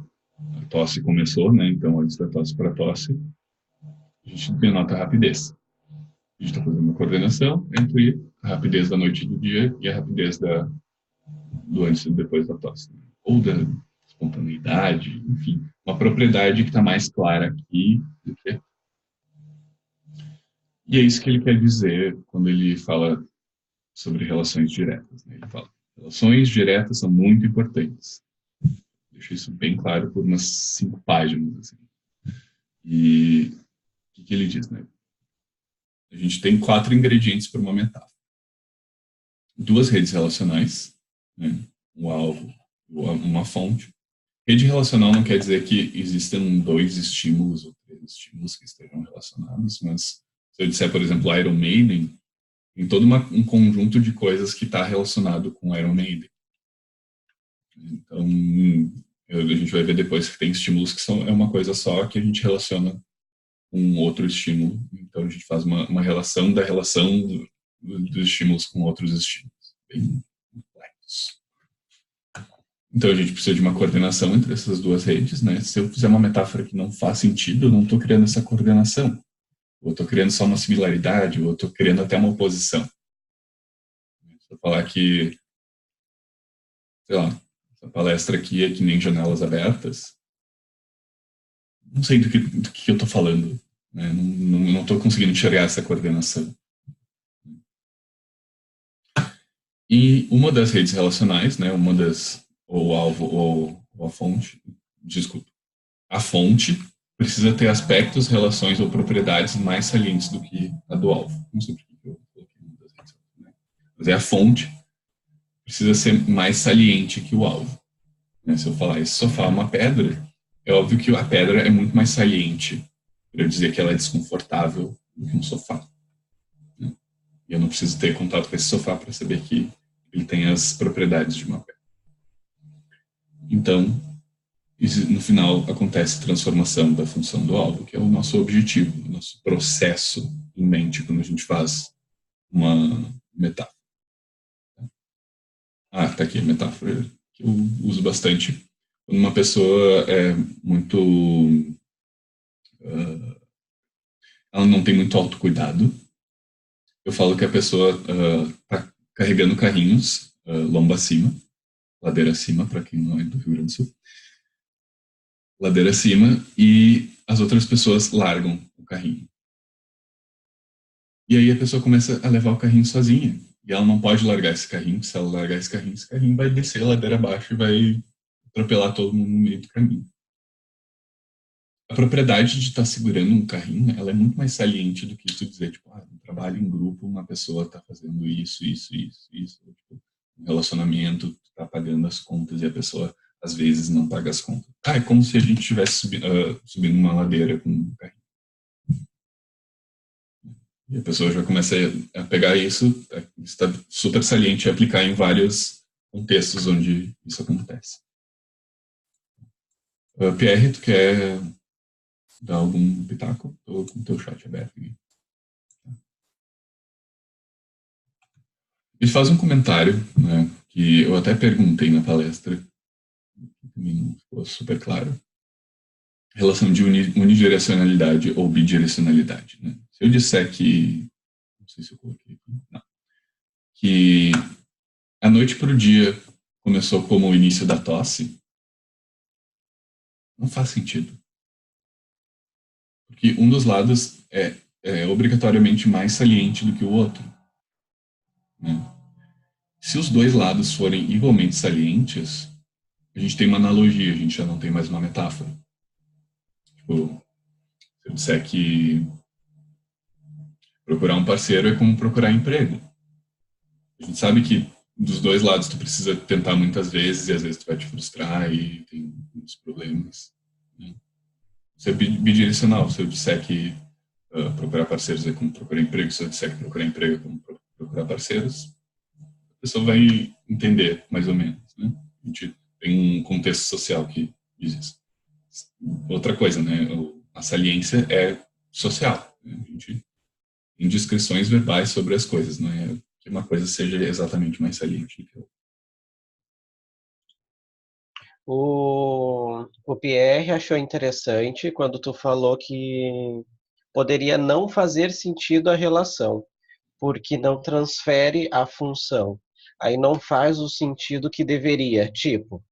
a tosse começou, né? Então antes da tosse para tosse, a gente denota a rapidez. A gente está fazendo uma coordenação entre a rapidez da noite e do dia e a rapidez do antes e depois da tosse. Ou da espontaneidade, enfim, uma propriedade que está mais clara aqui do que. E é isso que ele quer dizer quando ele fala sobre relações diretas, né? Ele fala, relações diretas são muito importantes. Deixa isso bem claro por umas 5 páginas, assim. E o que ele diz, né? A gente tem 4 ingredientes para uma metáfora. 2 redes relacionais, né? Um alvo, uma fonte. Rede relacional não quer dizer que existem 2 estímulos ou 3 estímulos que estejam relacionados, mas se eu disser, por exemplo, Iron Maiden, tem todo um conjunto de coisas que está relacionado com Iron Maiden. Então, a gente vai ver depois que tem estímulos que é uma coisa só que a gente relaciona com outro estímulo. Então, a gente faz uma relação da relação dos estímulos com outros estímulos. Bem complexos. Então, a gente precisa de uma coordenação entre essas 2 redes, né? Se eu fizer uma metáfora que não faz sentido, eu não estou criando essa coordenação. Ou estou criando só uma similaridade, ou estou criando até uma oposição. Se eu falar que, sei lá, essa palestra aqui é que nem janelas abertas, não sei do que eu estou falando, né? Não estou conseguindo enxergar essa coordenação. E uma das redes relacionais, né, ou o alvo ou a fonte, desculpa, a fonte precisa ter aspectos, relações ou propriedades mais salientes do que a do alvo. Não sei por que eu coloquei uma das redes, né? Mas a fonte precisa ser mais saliente que o alvo. Se eu falar esse sofá é uma pedra, é óbvio que a pedra é muito mais saliente para eu dizer que ela é desconfortável do que um sofá. Né? E eu não preciso ter contato com esse sofá para saber que ele tem as propriedades de uma pedra. Então, no final, acontece a transformação da função do alvo, que é o nosso objetivo, o nosso processo em mente quando a gente faz uma metáfora. Tá aqui a metáfora que eu uso bastante. Quando uma pessoa é muito... ela não tem muito autocuidado, eu falo que a pessoa está carregando carrinhos, lomba acima, ladeira acima, para quem não é do Rio Grande do Sul, ladeira acima, e as outras pessoas largam o carrinho. E aí a pessoa começa a levar o carrinho sozinha. E ela não pode largar esse carrinho. Se ela largar esse carrinho vai descer a ladeira abaixo e vai atropelar todo mundo no meio do caminho. A propriedade de estar segurando um carrinho, ela é muito mais saliente do que tu dizer, tipo, no trabalho em grupo, uma pessoa está fazendo isso. Tipo, um relacionamento, tu tá pagando as contas e a pessoa, às vezes, não paga as contas. É como se a gente estivesse subindo uma ladeira com um carrinho. E a pessoa já começa a pegar isso, está super saliente e aplicar em vários contextos onde isso acontece. Pierre, tu quer dar algum pitaco? Estou com o teu chat aberto aqui. Ele faz um comentário, né, que eu até perguntei na palestra, que também não ficou super claro. Relação de unidirecionalidade ou bidirecionalidade. Né? Se eu disser que... Não sei se eu coloquei aqui. Não. Que a noite para o dia começou como o início da tosse, não faz sentido. Porque um dos lados é obrigatoriamente mais saliente do que o outro. Né? Se os 2 lados forem igualmente salientes, a gente tem uma analogia, a gente já não tem mais uma metáfora. Tipo, se eu disser que procurar um parceiro é como procurar emprego. A gente sabe que dos 2 lados tu precisa tentar muitas vezes e às vezes tu vai te frustrar e tem muitos problemas. Né? Isso é bidirecional. Se eu disser que procurar parceiros é como procurar emprego, se eu disser que procurar emprego é como procurar parceiros, a pessoa vai entender mais ou menos, né? A gente tem um contexto social que diz isso. Outra coisa, né? A saliência é social. Né? A gente tem descrições verbais sobre as coisas, não é que uma coisa seja exatamente mais saliente do que a outra. O Pierre achou interessante quando tu falou que poderia não fazer sentido a relação, porque não transfere a função. Aí não faz o sentido que deveria. Tipo,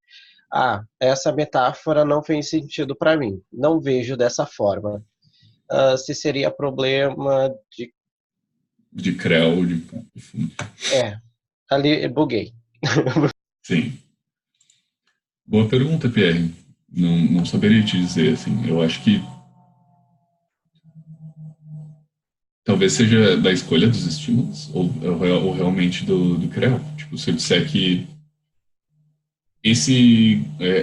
essa metáfora não fez sentido para mim. Não vejo dessa forma. Se seria problema de... De Creu, ali buguei. Sim. Boa pergunta, Pierre. Não saberia te dizer, assim. Eu acho que talvez seja da escolha dos estímulos ou realmente do Creu. Tipo, se eu disser que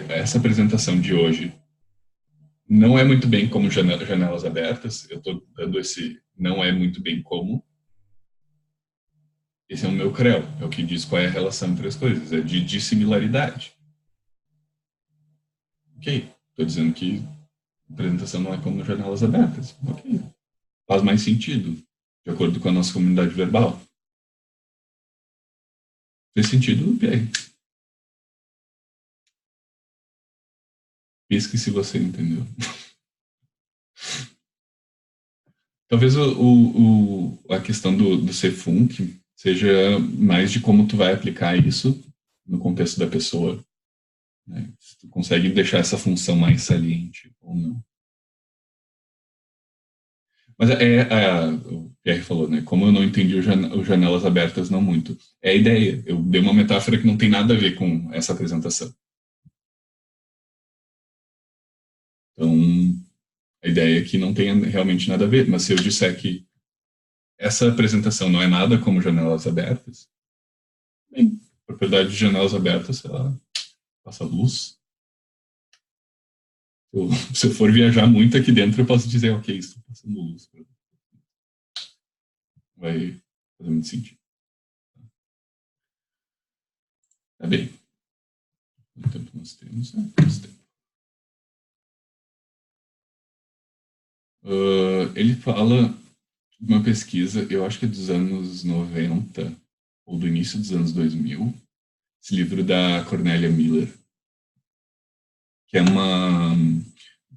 essa apresentação de hoje não é muito bem como janelas abertas, eu estou dando esse não é muito bem como. Esse é o meu Creu, é o que diz qual é a relação entre as coisas, é de similaridade. Ok, estou dizendo que a apresentação não é como janelas abertas. Ok, faz mais sentido, de acordo com a nossa comunidade verbal. Fez sentido, Pierre? Pisque se você entendeu. Talvez a questão do ser funk seja mais de como tu vai aplicar isso no contexto da pessoa. Né? Se tu consegue deixar essa função mais saliente ou não. Mas o Pierre falou, né? Como eu não entendi o janelas abertas, não muito. É a ideia. Eu dei uma metáfora que não tem nada a ver com essa apresentação. Então, a ideia é que não tenha realmente nada a ver. Mas se eu disser que essa apresentação não é nada como janelas abertas, bem, a propriedade de janelas abertas, ela passa luz. Se eu for viajar muito aqui dentro, eu posso dizer, ok, estou passando luz. Vai fazer muito sentido. Tá bem. Quanto tempo nós temos? Temos tempo. Ele fala de uma pesquisa, eu acho que é dos anos 90, ou do início dos anos 2000, esse livro da Cornélia Miller, que é uma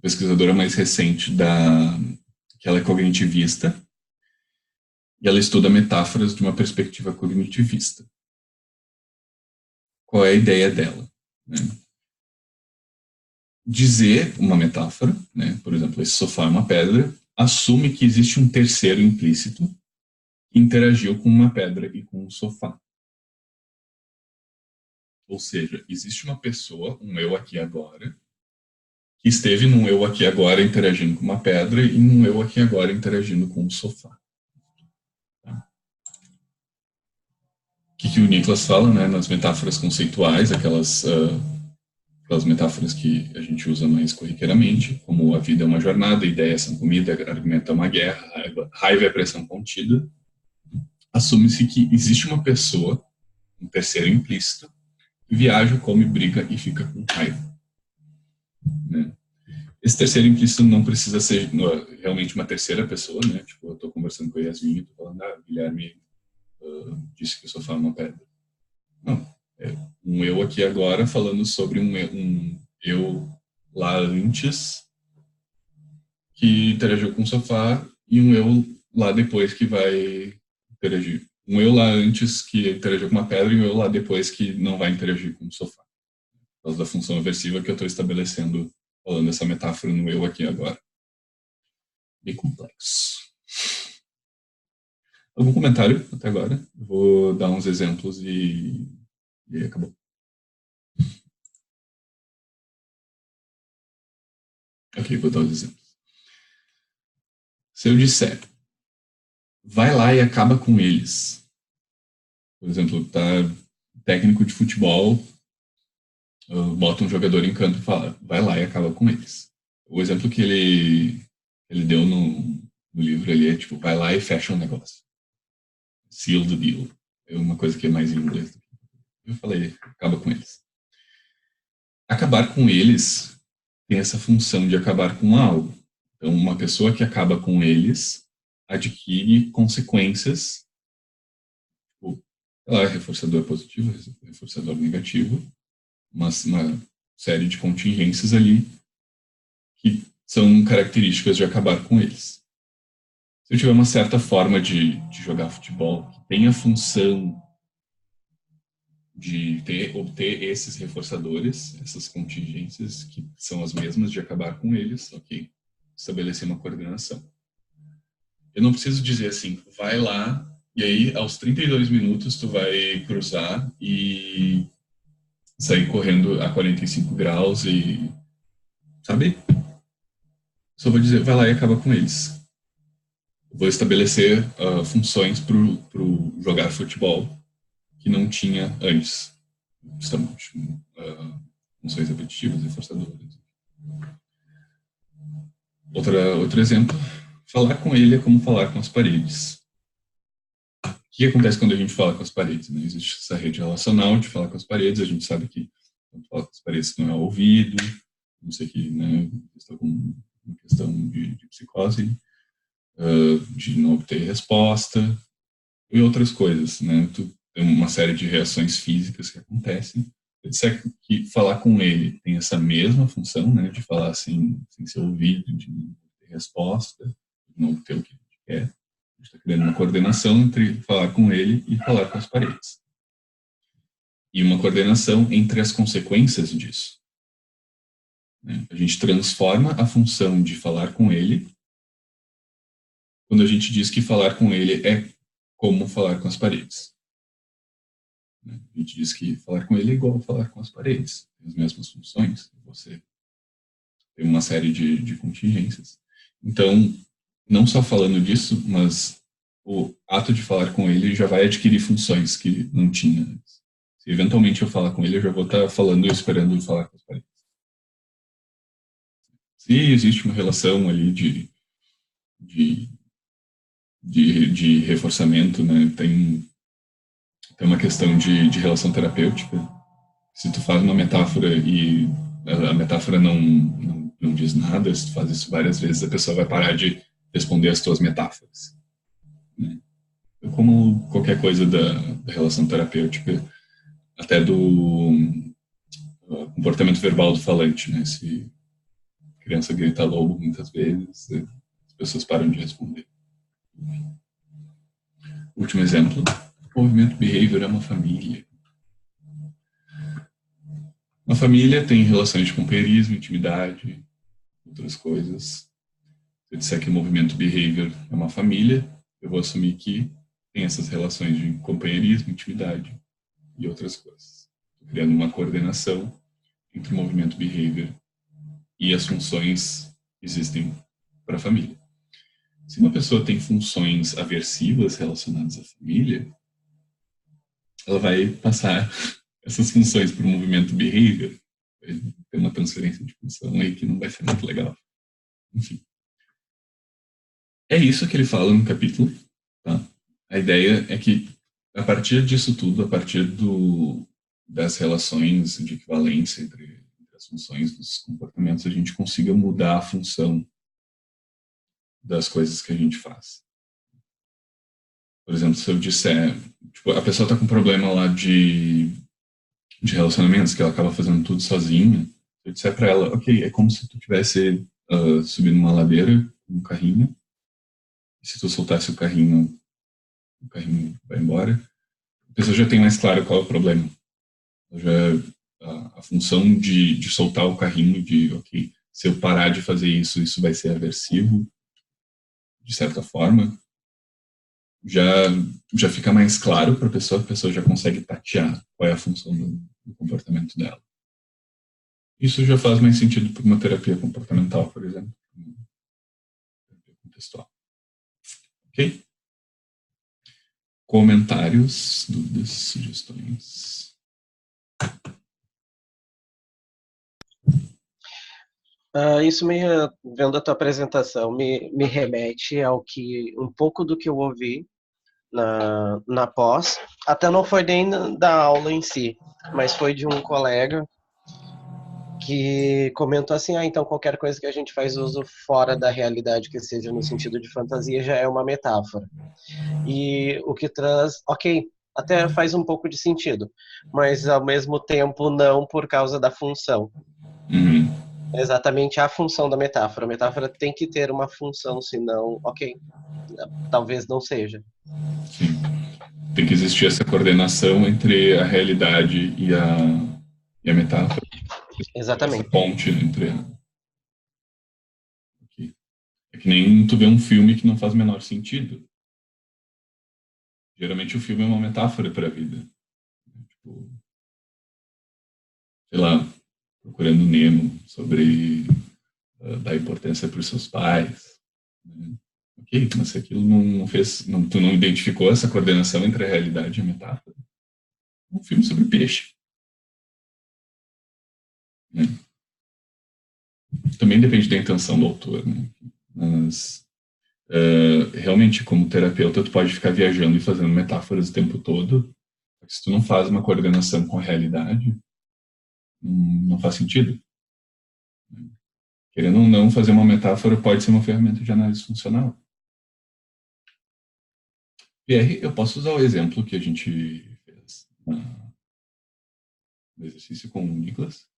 pesquisadora mais recente que ela é cognitivista, e ela estuda metáforas de uma perspectiva cognitivista. Qual é a ideia dela? Né? Dizer uma metáfora, né? Por exemplo, esse sofá é uma pedra, assume que existe um terceiro implícito que interagiu com uma pedra e com um sofá. Ou seja, existe uma pessoa, um eu aqui agora, que esteve num eu aqui agora interagindo com uma pedra e num eu aqui agora interagindo com um sofá. Tá? O que o Niklas fala, né, nas metáforas conceituais, aquelas metáforas que a gente usa mais corriqueiramente, como a vida é uma jornada, ideias são comida, argumento é uma guerra, raiva é pressão contida. Assume-se que existe uma pessoa, um terceiro implícito, que viaja, come, briga e fica com raiva. Né? Esse terceiro implícito não precisa ser realmente uma terceira pessoa, né? Tipo, eu estou conversando com a Yasmin e estou falando, Guilherme disse que o sofá é uma pedra. Não, é um eu aqui agora falando sobre um eu lá antes que interagiu com o sofá e um eu lá depois que vai interagir. Um eu lá antes que interagiu com uma pedra e um eu lá depois que não vai interagir com o sofá. Por causa da função aversiva que eu estou estabelecendo, falando essa metáfora no eu aqui agora. Bem complexo. Algum comentário até agora? Vou dar uns exemplos e acabou. Ok, vou dar os exemplos. Se eu disser, vai lá e acaba com eles. Por exemplo, tá técnico de futebol, bota um jogador em campo e fala, vai lá e acaba com eles. O exemplo que ele deu no livro ali é tipo, vai lá e fecha um negócio. seal the deal. É uma coisa que é mais em inglês. Eu falei, acaba com eles. Acabar com eles tem essa função de acabar com algo. Então, uma pessoa que acaba com eles adquire consequências, tipo, reforçador positivo, reforçador negativo, uma série de contingências ali que são características de acabar com eles. Se eu tiver uma certa forma de jogar futebol que tenha a função de obter esses reforçadores, essas contingências que são as mesmas de acabar com eles, ok, estabelecer uma coordenação. Eu não preciso dizer assim, vai lá e aí aos 32 minutos tu vai cruzar e sair correndo a 45 graus e, sabe? Só vou dizer, vai lá e acaba com eles. Vou estabelecer funções para o jogar futebol que não tinha antes. Justamente, funções repetitivas e forçadoras. Outro exemplo, falar com ele é como falar com as paredes. O que acontece quando a gente fala com as paredes? Né? Existe essa rede relacional de falar com as paredes, a gente sabe que quando fala com as paredes não é ouvido, não sei que, né, estou com uma questão de psicose, de não obter resposta, e outras coisas, né? Tem uma série de reações físicas que acontecem. Eu disser que falar com ele tem essa mesma função, né? De falar sem ser ouvido, de não ter resposta, de não obter o que a gente quer. A gente está criando uma coordenação entre falar com ele e falar com as paredes. E uma coordenação entre as consequências disso. Né? A gente transforma a função de falar com ele quando a gente diz que falar com ele é como falar com as paredes. A gente diz que falar com ele é igual a falar com as paredes, tem as mesmas funções, você tem uma série de contingências. Então, não só falando disso, mas o ato de falar com ele já vai adquirir funções que não tinha antes. Se eventualmente eu falar com ele, eu já vou estar falando e esperando falar com as paredes. Se existe uma relação ali de reforçamento, né, tem uma questão de relação terapêutica. Se tu faz uma metáfora e a metáfora não diz nada, se tu faz isso várias vezes, a pessoa vai parar de responder as tuas metáforas. Né? Como qualquer coisa da relação terapêutica, até do comportamento verbal do falante, né? Se a criança grita lobo muitas vezes, as pessoas param de responder. Último exemplo. O movimento behavior é uma família. Uma família tem relações de companheirismo, intimidade, outras coisas. Se eu disser que o movimento behavior é uma família, eu vou assumir que tem essas relações de companheirismo, intimidade e outras coisas. Estou criando uma coordenação entre o movimento behavior e as funções que existem para a família. Se uma pessoa tem funções aversivas relacionadas à família, ela vai passar essas funções para o movimento behavior. Vai ter uma transferência de função aí que não vai ser muito legal. Enfim. É isso que ele fala no capítulo. Tá? A ideia é que, a partir disso tudo, a partir das relações de equivalência entre as funções dos comportamentos, a gente consiga mudar a função das coisas que a gente faz. Por exemplo, se eu disser, tipo, a pessoa está com um problema lá de relacionamentos, que ela acaba fazendo tudo sozinha, se eu disser para ela, ok, é como se tu estivesse subindo uma ladeira com um carrinho, e se tu soltasse o carrinho vai embora, a pessoa já tem mais claro qual é o problema. A função de soltar o carrinho, de, ok, se eu parar de fazer isso, isso vai ser aversivo, de certa forma, já fica mais claro para a pessoa já consegue tatear qual é a função do comportamento dela. Isso já faz mais sentido para uma terapia comportamental, por exemplo, terapia contextual. Ok? Comentários, dúvidas, sugestões? Isso, vendo a tua apresentação, me remete ao que um pouco do que eu ouvi na pós, até não foi nem da aula em si, mas foi de um colega que comentou assim, então qualquer coisa que a gente faz uso fora da realidade, que seja no sentido de fantasia, já é uma metáfora. E o que traz, ok, até faz um pouco de sentido, mas ao mesmo tempo não por causa da função. É exatamente a função da metáfora. A metáfora tem que ter uma função, senão, ok, talvez não seja. Sim. Tem que existir essa coordenação entre a realidade e a metáfora. Exatamente. Essa ponte entre É que nem tu vê um filme que não faz o menor sentido. Geralmente o filme é uma metáfora para a vida. Tipo, sei lá, Procurando Nemo, sobre dar importância para os seus pais. Né? Ok, mas se aquilo não fez, tu não identificou essa coordenação entre a realidade e a metáfora, é um filme sobre peixe. Né? Também depende da intenção do autor, né? Mas realmente, como terapeuta, tu pode ficar viajando e fazendo metáforas o tempo todo. Se tu não faz uma coordenação com a realidade, não faz sentido. Querendo ou não, fazer uma metáfora pode ser uma ferramenta de análise funcional. Pierre, eu posso usar o exemplo que a gente fez no exercício com o Nicolas?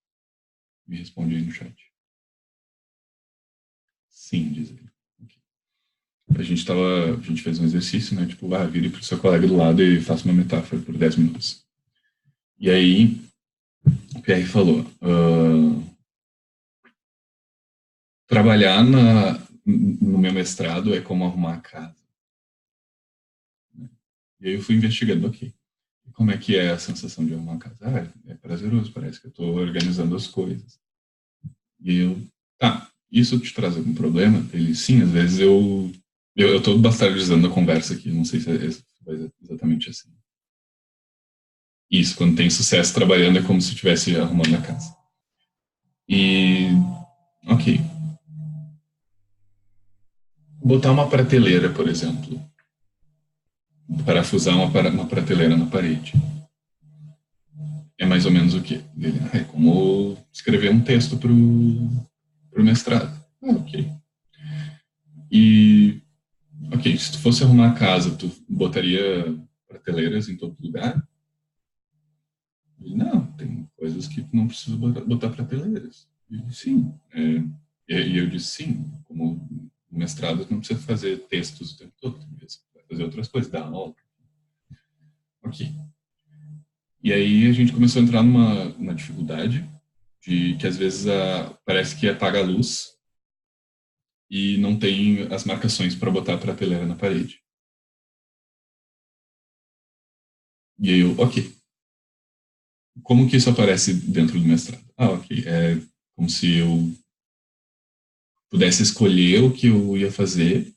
Me responde aí no chat. Sim, diz ele. Okay. A gente fez um exercício, né? Tipo, vire para o seu colega do lado e faça uma metáfora por 10 minutos. E aí, o Pierre falou, trabalhar no meu mestrado é como arrumar a casa. E aí eu fui investigando, ok. Como é que é a sensação de arrumar a casa? É prazeroso, parece que eu estou organizando as coisas. E eu, isso te traz algum problema? Ele, sim, às vezes eu estou bastardizando a conversa aqui, não sei se é exatamente assim. Isso, quando tem sucesso trabalhando é como se estivesse arrumando a casa. E, ok. Botar uma prateleira, por exemplo. Parafusar uma prateleira na parede. É mais ou menos o quê? Ele, é como escrever um texto para o mestrado. Ok. E, ok, se tu fosse arrumar a casa, tu botaria prateleiras em todo lugar? Ele, não, tem coisas que tu não precisa botar prateleiras. E, sim. E eu disse, sim, como mestrado, tu não precisa fazer textos o tempo todo, tu vai fazer outras coisas, dar aula. Ok. E aí a gente começou a entrar numa dificuldade de que às vezes parece que apaga a luz e não tem as marcações para botar a prateleira na parede. E aí eu, ok. Como que isso aparece dentro do mestrado? Ok. É como se eu pudesse escolher o que eu ia fazer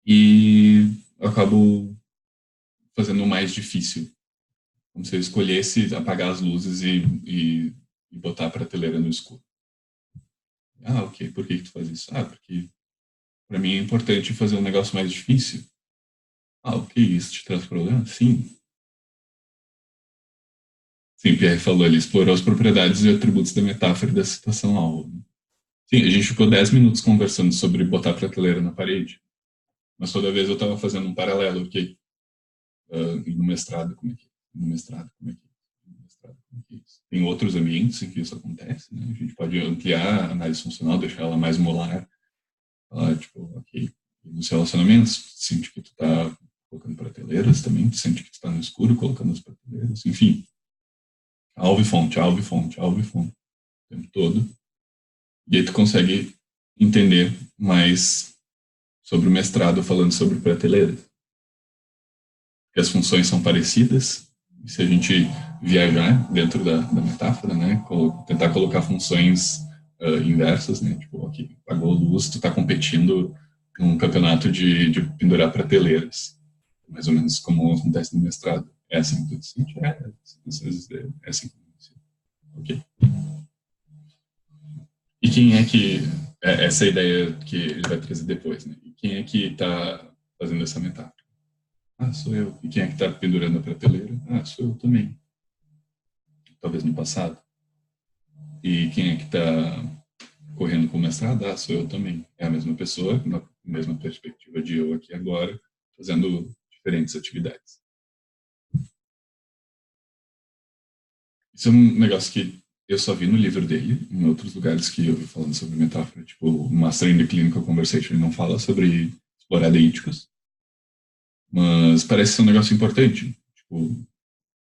e eu acabo fazendo o mais difícil. Como se eu escolhesse apagar as luzes e botar a prateleira no escuro. Ok. Por que tu faz isso? Porque para mim é importante fazer um negócio mais difícil. Ok. Isso te traz problema? Sim. Sim, Pierre falou, ele explorou as propriedades e atributos da metáfora e da situação alvo. Sim, a gente ficou 10 minutos conversando sobre botar prateleira na parede. Mas toda vez eu estava fazendo um paralelo, ok? No mestrado, como é que é? No mestrado, como é que é? No mestrado, como é que é isso? Tem outros ambientes em que isso acontece, né? A gente pode ampliar a análise funcional, deixar ela mais molar. Falar, tipo, ok, nos relacionamentos, tu sente que tu tá colocando prateleiras também, tu sente que tu tá no escuro colocando as prateleiras, enfim. Alvo e fonte, alvo e fonte, alvo e fonte. O tempo todo. E aí tu consegue entender mais sobre o mestrado falando sobre prateleiras. Porque as funções são parecidas, e se a gente viajar dentro da metáfora, né, tentar colocar funções inversas, né, tipo, ok, pagou luz, tu tá competindo num campeonato de pendurar prateleiras. Mais ou menos como acontece no mestrado. É assim que tu se sente? Às vezes é assim que tu se sente. Ok. E quem é que... essa ideia que ele vai trazer depois, né? E quem é que está fazendo essa metáfora? Ah, sou eu. E quem é que está pendurando a prateleira? Ah, sou eu também. Talvez no passado. E quem é que está correndo com o mestrado? Ah, sou eu também. É a mesma pessoa, na mesma perspectiva de eu aqui agora, fazendo diferentes atividades. Isso é um negócio que eu só vi no livro dele, em outros lugares que eu vi falando sobre metáfora, tipo, o Master in the Clinical Conversation, ele não fala sobre explorar deíticos, mas parece ser um negócio importante. Tipo,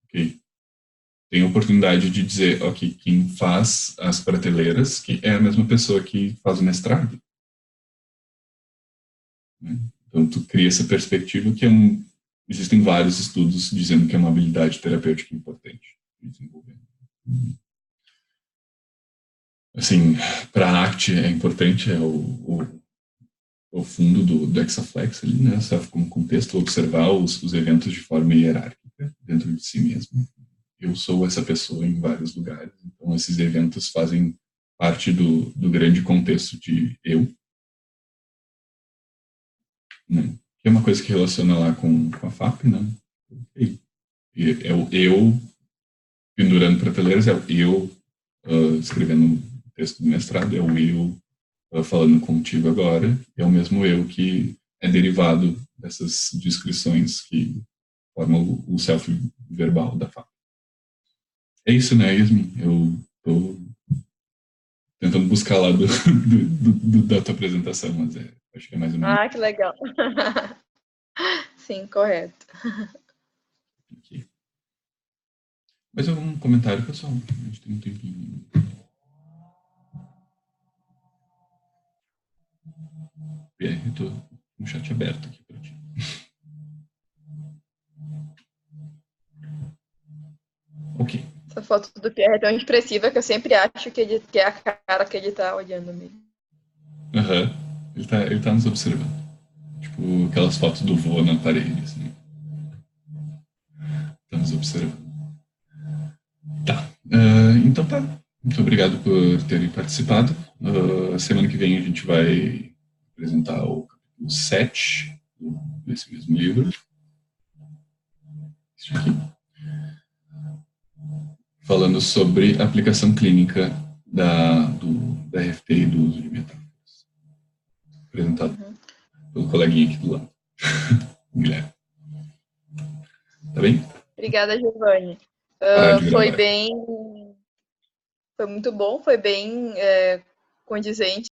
ok, tem a oportunidade de dizer, ok, quem faz as prateleiras que é a mesma pessoa que faz o mestrado. Né? Então, tu cria essa perspectiva que existem vários estudos dizendo que é uma habilidade terapêutica importante de desenvolver. Assim, para a arte é importante, é o fundo do Hexaflex ali, né? Serve como contexto observar os eventos de forma hierárquica dentro de si mesmo. Eu sou essa pessoa em vários lugares, então esses eventos fazem parte do grande contexto de eu, né? Que é uma coisa que relaciona lá com a FAP, né? E é o eu pendurando prateleiras, é o eu escrevendo um texto do mestrado, é o eu falando contigo agora, é o mesmo eu que é derivado dessas descrições que formam o self verbal da FAP. É isso, né, Yasmin? Eu tô tentando buscar lá da tua apresentação, mas acho que é mais ou menos. Ah, que legal. Sim, correto. Aqui. Mais algum comentário, pessoal? A gente tem um tempinho. Eu tô com um chat aberto aqui para ti. Ok. Essa foto do Pierre é tão expressiva que eu sempre acho que é a cara que ele tá olhando mesmo. Aham. Ele tá nos observando. Tipo, aquelas fotos do vô na parede, assim. Tá nos observando. Tá. Então tá. Muito obrigado por terem participado. Semana que vem a gente vai apresentar o capítulo 7 desse mesmo livro. Isso aqui. Falando sobre a aplicação clínica da RFT e do uso de metáforas. Apresentado pelo coleguinha aqui do lado. Guilherme. Tá bem? Obrigada, Giovanni. Foi muito bom, foi bem condizente